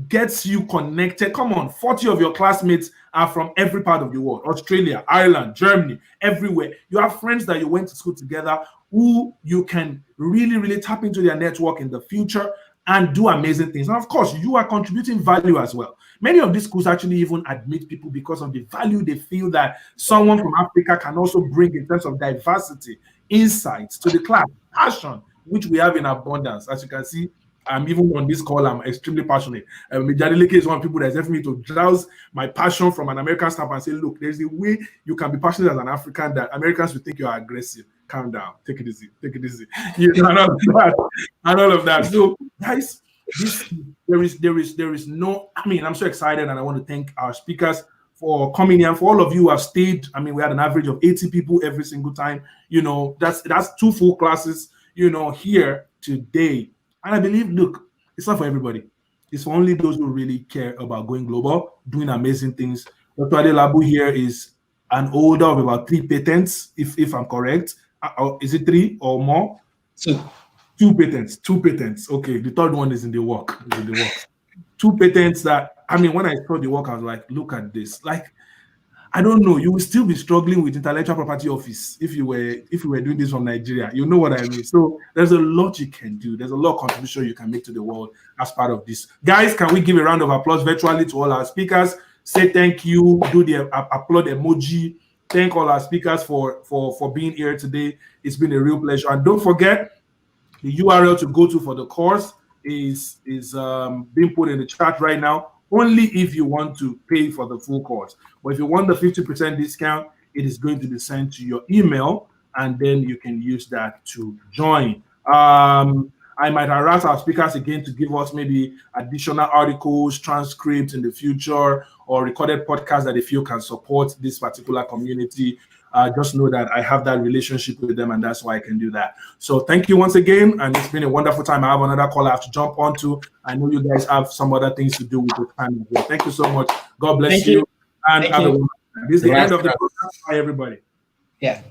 gets you connected. Come on, 40 of your classmates are from every part of the world. Australia, Ireland, Germany, everywhere. You have friends that you went to school together who you can really, really tap into their network in the future and do amazing things. And of course, you are contributing value as well. Many of these schools actually even admit people because of the value they feel that someone from Africa can also bring in terms of diversity, insights to the class, passion, which we have in abundance. As you can see, I'm even on this call, I'm extremely passionate. Adeleke is one of the people that's helped me to drowse my passion from an American staff and say, look, there's a way you can be passionate as an African that Americans will think you are aggressive. Calm down, take it easy, you know, and all of that. So, guys, there is no, I mean, I'm so excited, and I want to thank our speakers for coming here. And for all of you who have stayed, I mean, we had an average of 80 people every single time. You know, that's 2 full classes, you know, here today. And I believe, look, it's not for everybody. It's for only those who really care about going global, doing amazing things. Dr. Adelabu here is an holder of about 3 patents, if I'm correct. Is it 3 or more? 2 patents. Okay, the third one is in the work. 2 patents that, I mean, when I saw the work, I was like, look at this. Like, I don't know, you will still be struggling with intellectual property office if you were doing this from Nigeria. You know what I mean? So there's a lot you can do. There's a lot of contribution you can make to the world as part of this. Guys, can we give a round of applause virtually to all our speakers? Say thank you, do the applaud emoji. Thank all our speakers for being here today. It's been a real pleasure. And don't forget, the URL to go to for the course is being put in the chat right now. Only if you want to pay for the full course. But if you want the 50% discount, it is going to be sent to your email, and then you can use that to join. I might harass our speakers again to give us maybe additional articles, transcripts in the future, or recorded podcasts that they feel can support this particular community. Just know that I have that relationship with them, and that's why I can do that. So thank you once again, and it's been a wonderful time. I have another call I have to jump onto. I know you guys have some other things to do with the time. Thank you so much. God bless you. And have a wonderful time. This is the end of the program. Bye, everybody. Yeah.